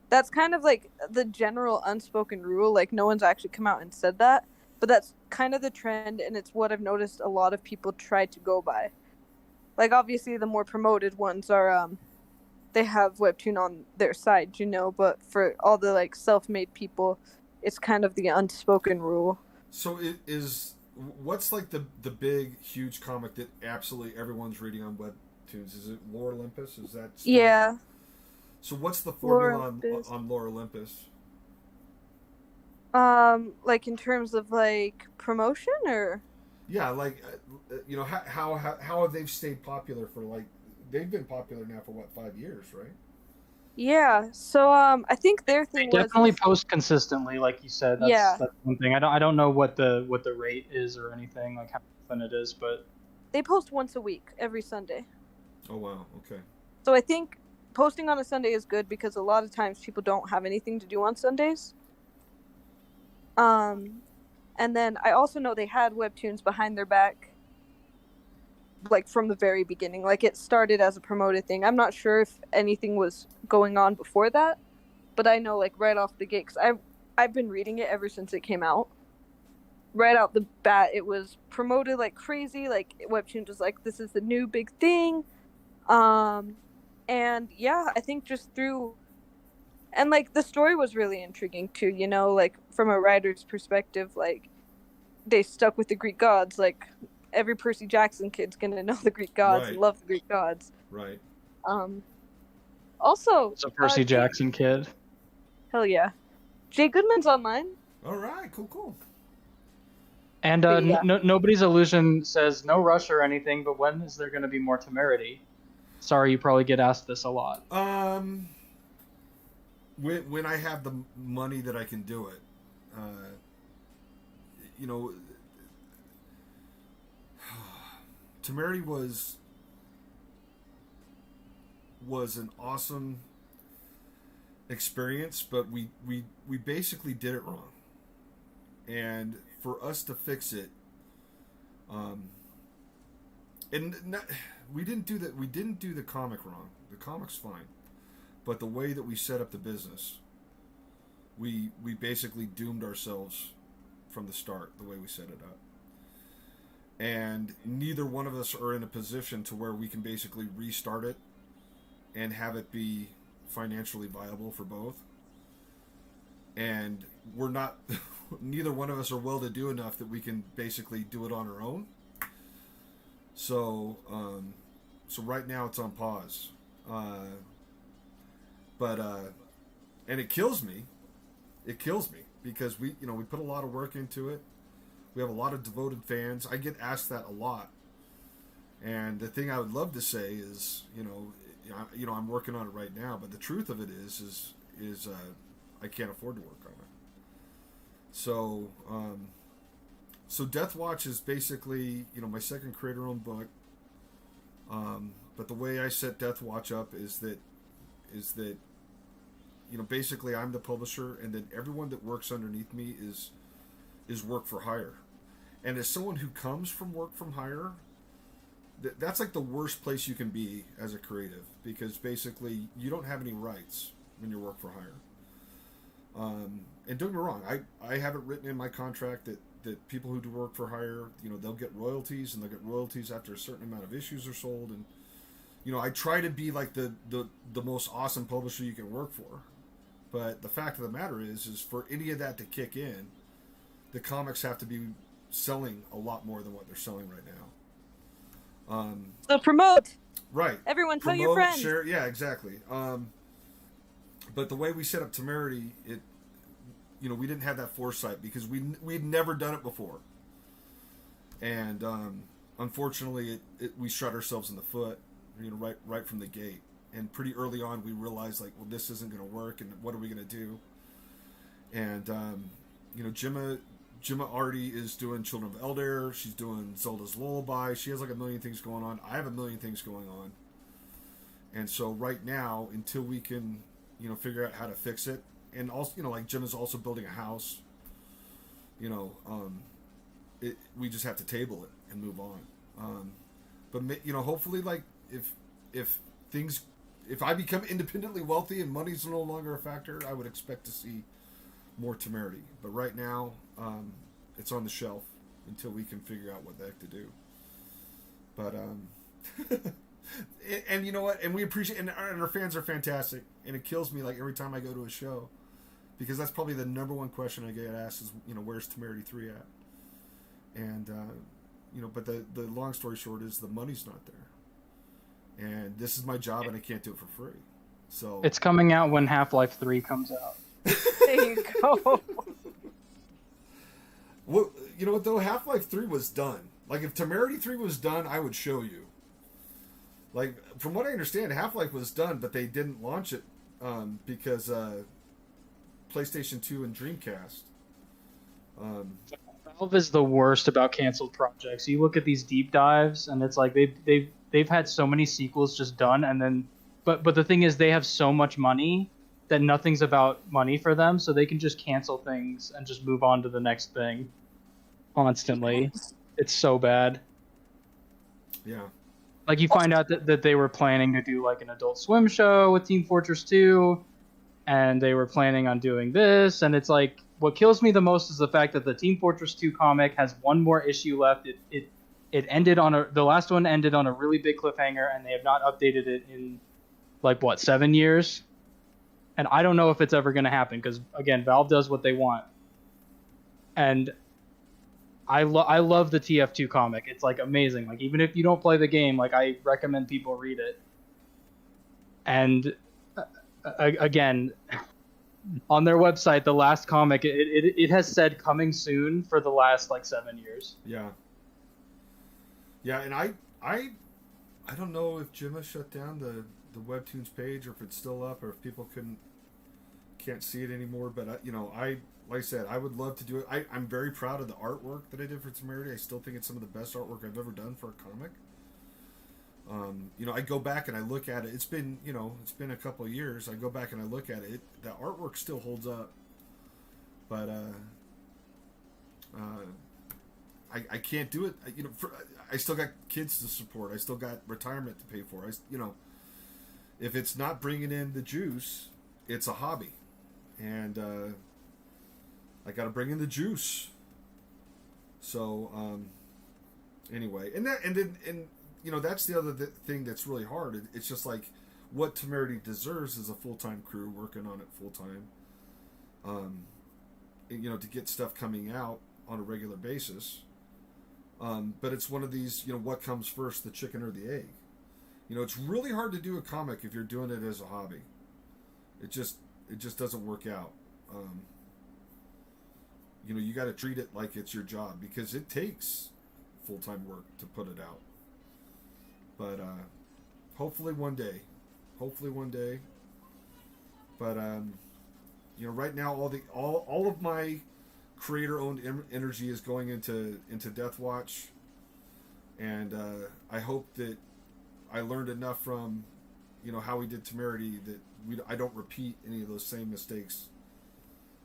That's kind of like the general unspoken rule. Like, no one's actually come out and said that, but that's kind of the trend, and it's what I've noticed a lot of people try to go by. Like, obviously, the more promoted ones are, they have Webtoon on their side, you know, but for all the, like, self-made people, it's kind of the unspoken rule. So it is. What's like the big, huge comic that absolutely everyone's reading on webtoons? Is it Lore Olympus? Is that still... Yeah. So what's the Lore formula Olympus. on Lore Olympus? Like in terms of like promotion, or Yeah, like you know, how have they stayed popular for, like, they've been popular now for what, 5 years, right? yeah. So I think their thing was Definitely post consistently, like you said. That's, Yeah. that's one thing. I don't know what the rate is or anything, like how often it is, but they post once a week, every Sunday. Oh wow, okay. So I think posting on a Sunday is good because a lot of times people don't have anything to do on Sundays. And then I also know they had webtoons behind their back, like from the very beginning. Like, it started as a promoted thing. I'm not sure if anything was going on before that, but I know, like, right off the gate, because I've been reading it ever since it came out. Right out the bat, it was promoted like crazy. Like, Webtoons was like, this is the new big thing. And yeah, I think just through, and like the story was really intriguing too, you know, like from a writer's perspective, like they stuck with the Greek gods. Like, every Percy Jackson kid's gonna know the Greek gods Right. and love the Greek gods. Right. Also, it's a Percy do you- Jackson kid. Hell yeah. Jay Goodman's online. All right, cool. And Yeah. Nobody's Illusion says no rush or anything, but when is there going to be more Temerity? Sorry, you probably get asked this a lot. When I have the money that I can do it, you know, Temerity was an awesome experience, but we basically did it wrong, and for us to fix it, we didn't do that. We didn't do the comic wrong. The comic's fine, but the way that we set up the business, we basically doomed ourselves from the start. The way we set it up, and neither one of us are in a position to where we can basically restart it and have it be financially viable for both. And we're not, neither one of us are well to do enough that we can basically do it on our own. So right now it's on pause. And it kills me. It kills me because we put a lot of work into it. We have a lot of devoted fans. I get asked that a lot. And the thing I would love to say is, I'm working on it right now, but the truth of it is I can't afford to work on it. So Death Watch is basically, my second creator-owned book. But the way I set Death Watch up is that basically I'm the publisher, and then everyone that works underneath me is work for hire. And as someone who comes from work from hire, that's like the worst place you can be as a creative, because basically you don't have any rights when you work for hire. And don't get me wrong, I have it written in my contract that people who do work for hire, they'll get royalties, and they'll get royalties after a certain amount of issues are sold. And I try to be like the most awesome publisher you can work for. But the fact of the matter is for any of that to kick in, the comics have to be selling a lot more than what they're selling right now. So promote. Right. Everyone tell your friends. Share, yeah, exactly. But the way we set up Temerity, we didn't have that foresight because we'd never done it before. And unfortunately, we shot ourselves in the foot, right from the gate. And pretty early on, we realized, like, well, this isn't going to work, and what are we going to do? And, Gemma Artie is doing Children of Elder. She's doing Zelda's Lullaby. She has like a million things going on. I have a million things going on. And so right now, until we can, figure out how to fix it, and also, like Gemma's also building a house, we just have to table it and move on. But hopefully, like if I become independently wealthy and money's no longer a factor, I would expect to see more Temerity. But right now, it's on the shelf until we can figure out what the heck to do. But and you know what? And we appreciate, and our fans are fantastic. And it kills me like every time I go to a show, because that's probably the number one question I get asked is, where's Temerity 3 at? And but the long story short is the money's not there. And this is my job, and I can't do it for free. So it's coming out when Half-Life 3 comes out. There you go. Well, you know what though? Half-Life 3 was done. Like, if Temerity 3 was done, I would show you. Like, from what I understand, Half-Life was done, but they didn't launch it because PlayStation 2 and Dreamcast. Valve is the worst about canceled projects. You look at these deep dives, and it's like they've had so many sequels just done, and then but the thing is, they have so much money that nothing's about money for them, so they can just cancel things and just move on to the next thing constantly. It's so bad. Yeah. Like, you find out that they were planning to do like an Adult Swim show with Team Fortress 2, and they were planning on doing this, and it's like, what kills me the most is the fact that the Team Fortress 2 comic has one more issue left. It ended on the last one ended on a really big cliffhanger, and they have not updated it in like 7 years. And I don't know if it's ever going to happen because, again, Valve does what they want. And I love the TF2 comic. It's like amazing. Like, even if you don't play the game, like, I recommend people read it. And again, on their website, the last comic, it has said coming soon for the last like 7 years. Yeah. Yeah, and I don't know if Jimma shut down the Webtoons page or if it's still up or if people can't see it anymore. But like I said, I would love to do it. I'm very proud of the artwork that I did for Temerity. I still think it's some of the best artwork I've ever done for a comic. I go back and I look at it. It's been a couple of years. I go back and I look at it. The artwork still holds up, but I can't do it. I still got kids to support. I still got retirement to pay for. If it's not bringing in the juice, it's a hobby, and I got to bring in the juice. So anyway, and that's the other thing that's really hard. It's just like what Temerity deserves is a full-time crew working on it full-time. To get stuff coming out on a regular basis. But it's one of these, what comes first, the chicken or the egg? It's really hard to do a comic if you're doing it as a hobby. It just doesn't work out. You got to treat it like it's your job because it takes full-time work to put it out. But hopefully one day. But right now all of my creator-owned energy is going into Death Watch, and I hope that I learned enough from how we did Temerity that I don't repeat any of those same mistakes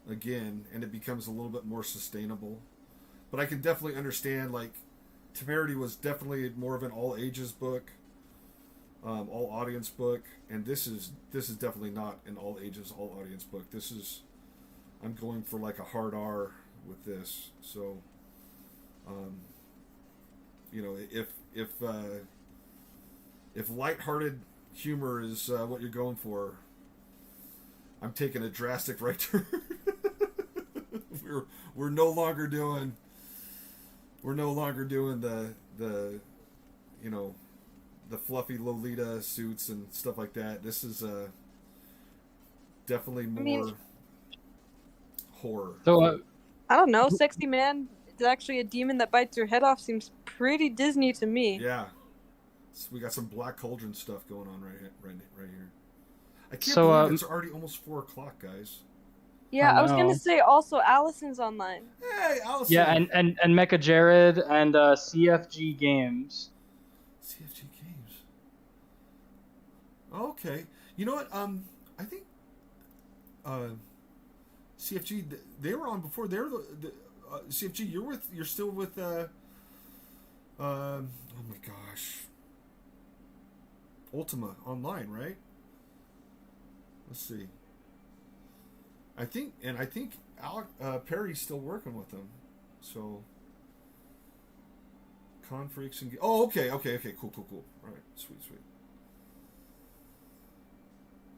again, and it becomes a little bit more sustainable. But I can definitely understand, like, Temerity was definitely more of an all ages book, all audience book, and this is definitely not an all ages, all audience book. I'm going for like a hard R with this. So, if lighthearted humor is what you're going for, I'm taking a drastic right turn. We're no longer doing the fluffy Lolita suits and stuff like that. This is definitely more horror. So I don't know. Sexy Man is actually a demon that bites your head off. Seems pretty Disney to me. Yeah. So we got some Black Cauldron stuff going on right here. I can't So, believe it's already almost 4:00, guys. Yeah, I was know. gonna say also Allison's online. Hey, Allison. yeah, and Mecha Jared and CFG Games. CFG Games. Okay. You know what? I think CFG, they were on before. They're the CFG. You're still with oh my gosh, Ultima Online, right? Let's see. I think Alec, Perry's still working with them. So Con Freaks and okay, cool. All right, sweet.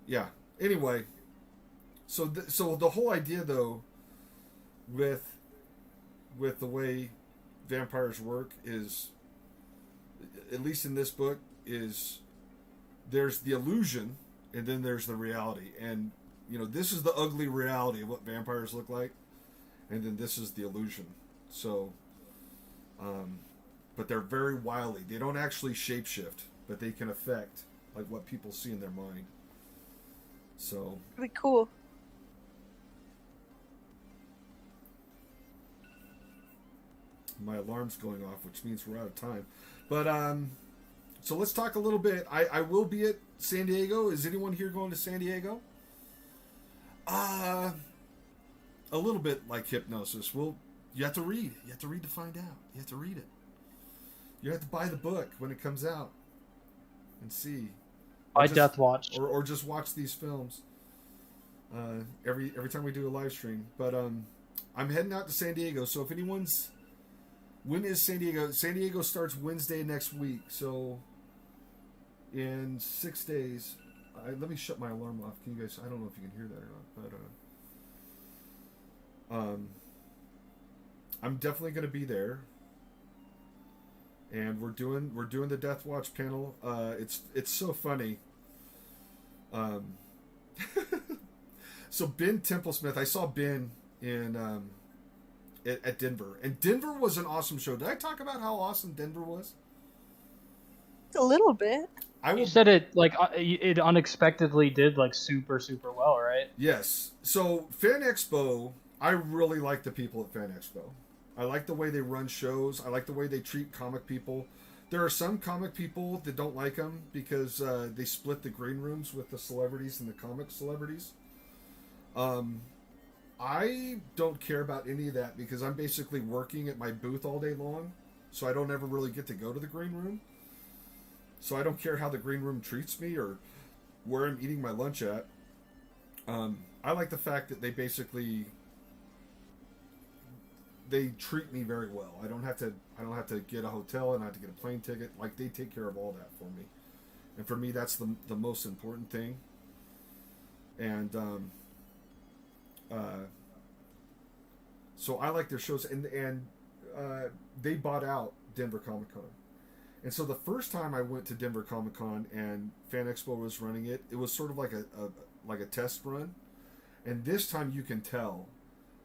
Yeah. Anyway, so the whole idea though, with the way vampires work is, at least in this book, is there's the illusion and then there's the reality, and this is the ugly reality of what vampires look like, and then this is the illusion. So, but they're very wily. They don't actually shapeshift, but they can affect like what people see in their mind. So Really cool. my alarm's going off, which means we're out of time. But so let's talk a little bit. I will be at San Diego. Is anyone here going to San Diego? A little bit like Hypnosis. You have to read. You have to read to find out. You have to read it. You have to buy the book when it comes out and see. By Death Watch. Or just watch these films. Every time we do a live stream. But I'm heading out to San Diego. So if anyone's, when is San Diego? San Diego starts Wednesday next week. So in 6 days. Let me shut my alarm off. Can you guys? I don't know if you can hear that or not, but I'm definitely going to be there, and we're doing the Death Watch panel. It's so funny. So Ben Templesmith, I saw Ben in at Denver, and Denver was an awesome show. Did I talk about how awesome Denver was? A little bit. I You will. said it like it unexpectedly did like super super well, right? Yes. So Fan Expo, I really like the people at Fan Expo. I like the way they run shows. I like the way they treat comic people. There are some comic people that don't like them because they split the green rooms with the celebrities and the comic celebrities. I don't care about any of that because I'm basically working at my booth all day long, so I don't ever really get to go to the green room. So I don't care how the green room treats me or where I'm eating my lunch at. I like the fact that they treat me very well. I don't have to get a hotel and I have to get a plane ticket. Like, they take care of all that for me. And for me, that's the most important thing. And so I like their shows, and they bought out Denver Comic Con. And so the first time I went to Denver Comic Con and Fan Expo was running it, it was sort of like a test run. And this time you can tell,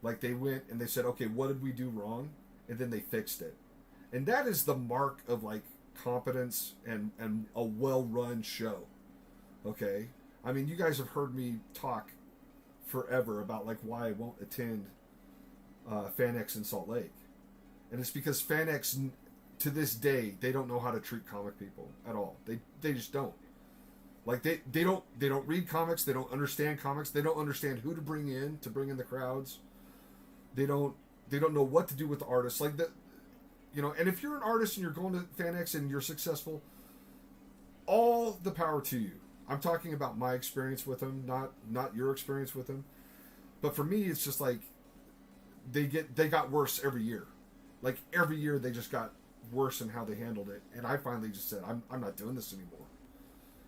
like, they went and they said, okay, what did we do wrong? And then they fixed it. And that is the mark of, like, competence and a well-run show. Okay? I mean, you guys have heard me talk forever about, like, why I won't attend FanX in Salt Lake. And it's because FanX, to this day, they don't know how to treat comic people at all. They just don't. Like, they don't read comics, they don't understand comics, they don't understand who to bring in the crowds. They don't know what to do with the artists. Like, that, you know, and if you're an artist and you're going to FanX and you're successful, all the power to you. I'm talking about my experience with them, not your experience with them. But for me, it's just like they got worse every year. Like, every year they just got worse in how they handled it. And I finally just said, I'm not doing this anymore.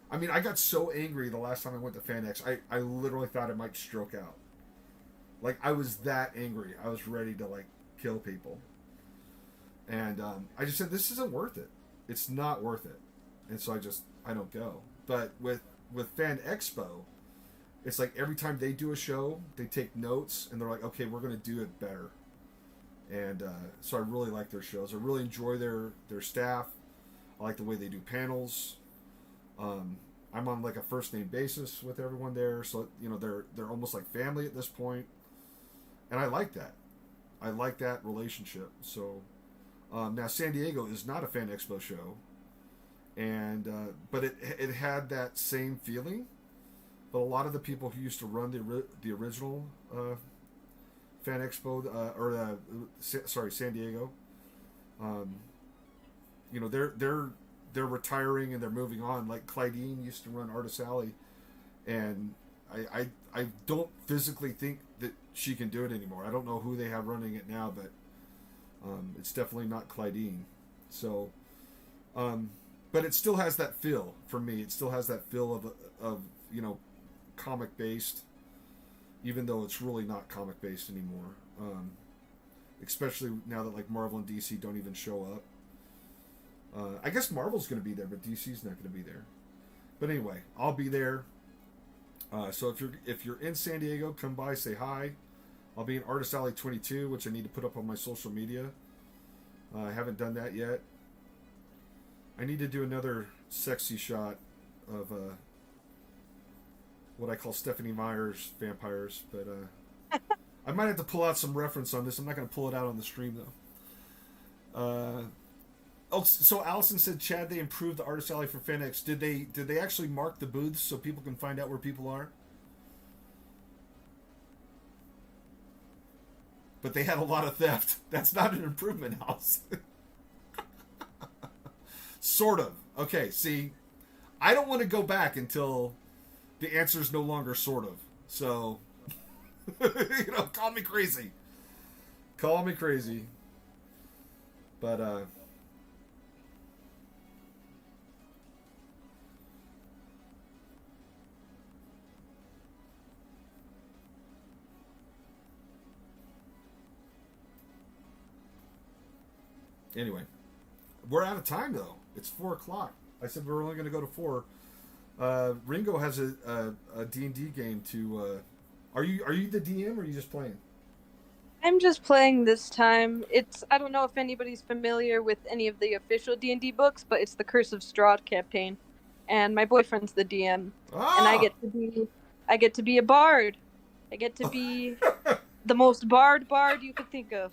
I mean, I got so angry the last time I went to FanX, I literally thought I might stroke out. Like, I was that angry. I was ready to, like, kill people. And I just said, this isn't worth it. It's not worth it. And so I don't go. But with Fan Expo, it's like every time they do a show, they take notes, and they're like, okay, we're going to do it better. And so I really like their shows. I really enjoy their staff. I like the way they do panels. I'm on, like, a first name basis with everyone there, so, you know, they're almost like family at this point. And I like that. I like that relationship. So now San Diego is not a Fan Expo show, and but it had that same feeling. But a lot of the people who used to run the original Fan Expo San Diego, you know, they're retiring and they're moving on. Like, Clydeen used to run Artist Alley, and I don't physically think that she can do it anymore. I don't know who they have running it now, but it's definitely not Clydeen. So, but it still has that feel for me. It still has that feel of you know, comic based, even though it's really not comic based anymore. Especially now that, like, Marvel and DC don't even show up. I guess Marvel's going to be there, but DC's not going to be there. But anyway, I'll be there. So if you're in San Diego, come by, say hi. I'll be in Artist Alley 22, which I need to put up on my social media. I haven't done that yet. I need to do another sexy shot of what I call Stephanie Meyer's vampires, but I might have to pull out some reference on this. I'm not going to pull it out on the stream though. Oh, so Allison said, Chad, they improved the Artist Alley for FanX. Did they actually mark the booths so people can find out where people are? But they had a lot of theft. That's not an improvement, Allison. Sort of. Okay, see, I don't want to go back until the answer is no longer sort of. So, you know, call me crazy. Call me crazy. But, anyway, we're out of time, though. It's 4 o'clock. I said we were only going to go to 4. Ringo has a D&D game to Are you the DM or are you just playing? I'm just playing this time. I don't know if anybody's familiar with any of the official D&D books, but it's the Curse of Strahd campaign, and my boyfriend's the DM, and I get to be a bard. I get to be the most bard you could think of.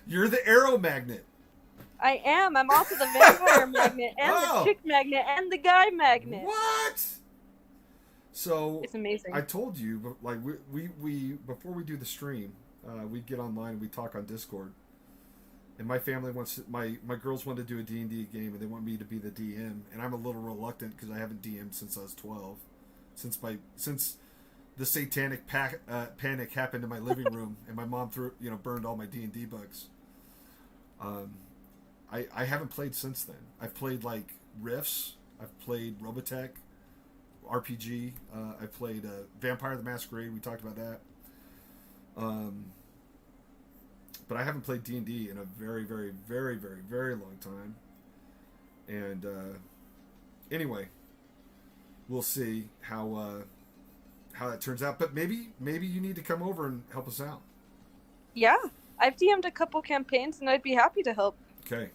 You're the arrow magnet. I am. I'm also the vampire magnet and the chick magnet and the guy magnet. What? So it's amazing. I told you, but like we before we do the stream, we get online and we talk on Discord. And my family wants my girls want to do a D&D game and they want me to be the DM, and I'm a little reluctant because I haven't DM'd since I was 12, since the satanic panic happened in my living room and my mom burned all my D&D books. I haven't played since then. I've played like Rifts. I've played Robotech RPG. I played Vampire the Masquerade. We talked about that. But I haven't played D&D in a very, very, very, very, very long time. And anyway, we'll see how that turns out. But maybe you need to come over and help us out. Yeah, I've DM'd a couple campaigns, and I'd be happy to help. Okay.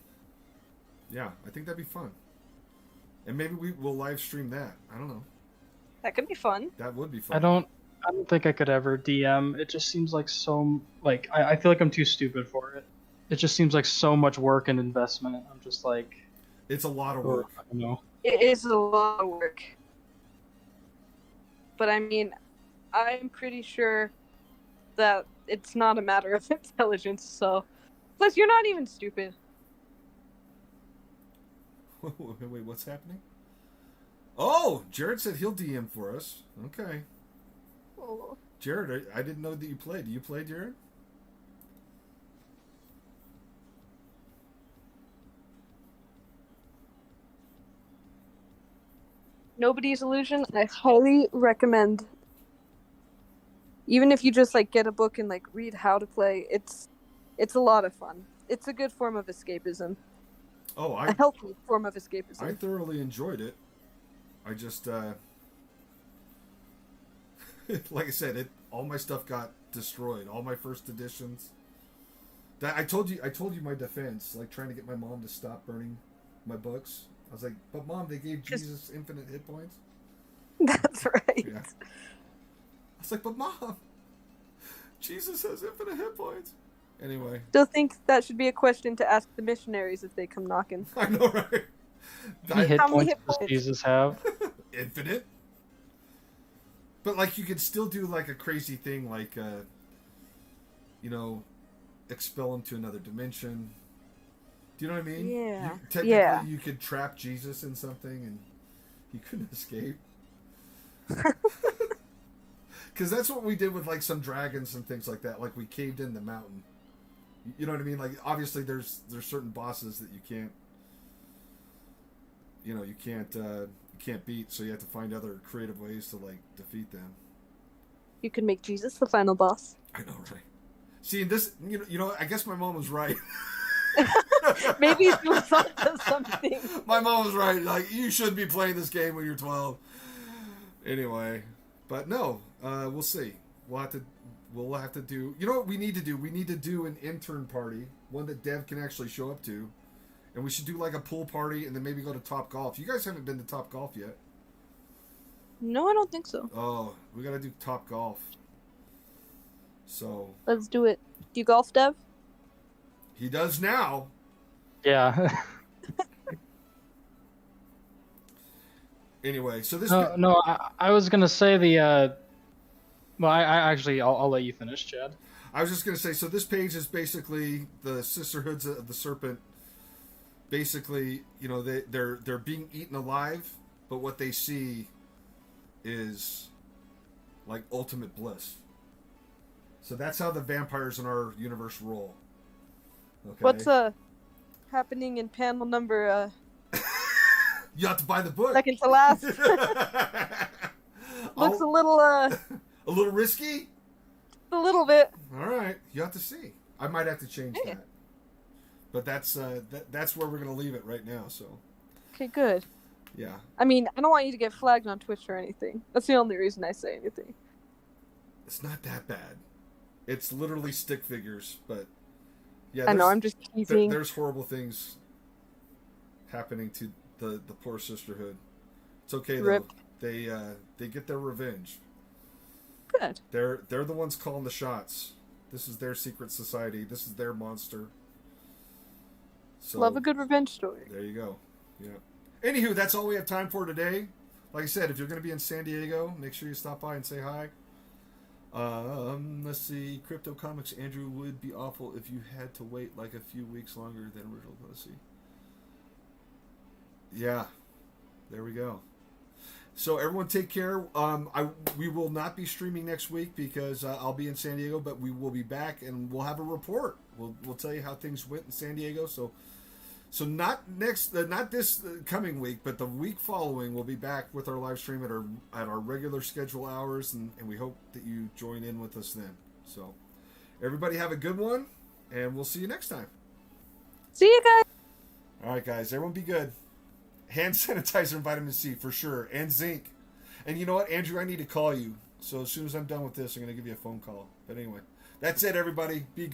Yeah, I think that'd be fun. And maybe we'll live stream that. I don't know. That could be fun. That would be fun. I don't think I could ever DM. It just seems like I feel like I'm too stupid for it. It just seems like so much work and investment. I'm just like, it's a lot of work. I don't know. It is a lot of work. But I mean, I'm pretty sure that it's not a matter of intelligence, so. Plus, you're not even stupid. Wait, what's happening? Oh, Jared said he'll DM for us. Okay. Oh. Jared, I didn't know that you played. Do you play, Jared? Nobody's Illusion, I highly recommend. Even if you just like get a book and like read how to play, it's a lot of fun. It's a good form of escapism. Oh, a healthy form of escapism. I thoroughly enjoyed it. I just like I said, all my stuff got destroyed. All my first editions. I told you my defense, like trying to get my mom to stop burning my books. I was like, but Mom, they gave Jesus infinite hit points. That's right. Yeah. I was like, but Mom, Jesus has infinite hit points. Anyway. Still think that should be a question to ask the missionaries if they come knocking. I know, right? How many hit points does Jesus have? Infinite. But like, you could still do like a crazy thing, like, expel him to another dimension. Do you know what I mean? Yeah. Technically, you could trap Jesus in something and he couldn't escape. Because that's what we did with like some dragons and things like that. Like, we caved in the mountain. You know what I mean? Like, obviously there's certain bosses that you can't beat, so you have to find other creative ways to like defeat them. You can make Jesus the final boss. I know, right? See, this, I guess my mom was right. Maybe she was onto something. My mom was right. Like, you should be playing this game when you're 12. Anyway, but no, we'll see. We'll have to do. You know what we need to do? We need to do an intern party, one that Dev can actually show up to, and we should do like a pool party, and then maybe go to Top Golf. You guys haven't been to Top Golf yet. No, I don't think so. Oh, we gotta do Top Golf. So let's do it. Do you golf, Dev? He does now. Yeah. Anyway, so this. No, I was gonna say the. Well, I actually, I'll let you finish, Chad. I was just gonna say, so this page is basically the Sisterhoods of the Serpent. Basically, they're being eaten alive, but what they see is like ultimate bliss. So that's how the vampires in our universe roll. Okay. What's happening in panel number You have to buy the book. second to last. Looks a little a little risky? A little bit. Alright, you have to see. I might have to change that. But that's where we're gonna leave it right now, so. Okay, good. Yeah. I mean, I don't want you to get flagged on Twitch or anything. That's the only reason I say anything. It's not that bad. It's literally stick figures, but yeah, I know, I'm just teasing. there's horrible things happening to the poor sisterhood. It's okay though. Rip. They get their revenge. Good. They're the ones calling the shots. This is their secret society. This is their monster. So, Love a good revenge story. There you go. Yeah. Anywho, that's all we have time for today. Like I said, if you're going to be in San Diego, make sure you stop by and say hi. Let's see. Crypto Comics, Andrew, would be awful if you had to wait like a few weeks longer than original. Let's see. Yeah. There we go. So everyone take care. We will not be streaming next week because I'll be in San Diego, but we will be back and we'll have a report. We'll tell you how things went in San Diego. So not this coming week, but the week following, we'll be back with our live stream at our regular schedule hours, and we hope that you join in with us then. So everybody have a good one, and we'll see you next time. See you guys. All right, guys, everyone be good. Hand sanitizer and vitamin C for sure, and zinc. And you know what, Andrew, I need to call you. So as soon as I'm done with this, I'm going to give you a phone call. But anyway, that's it, everybody. Be good.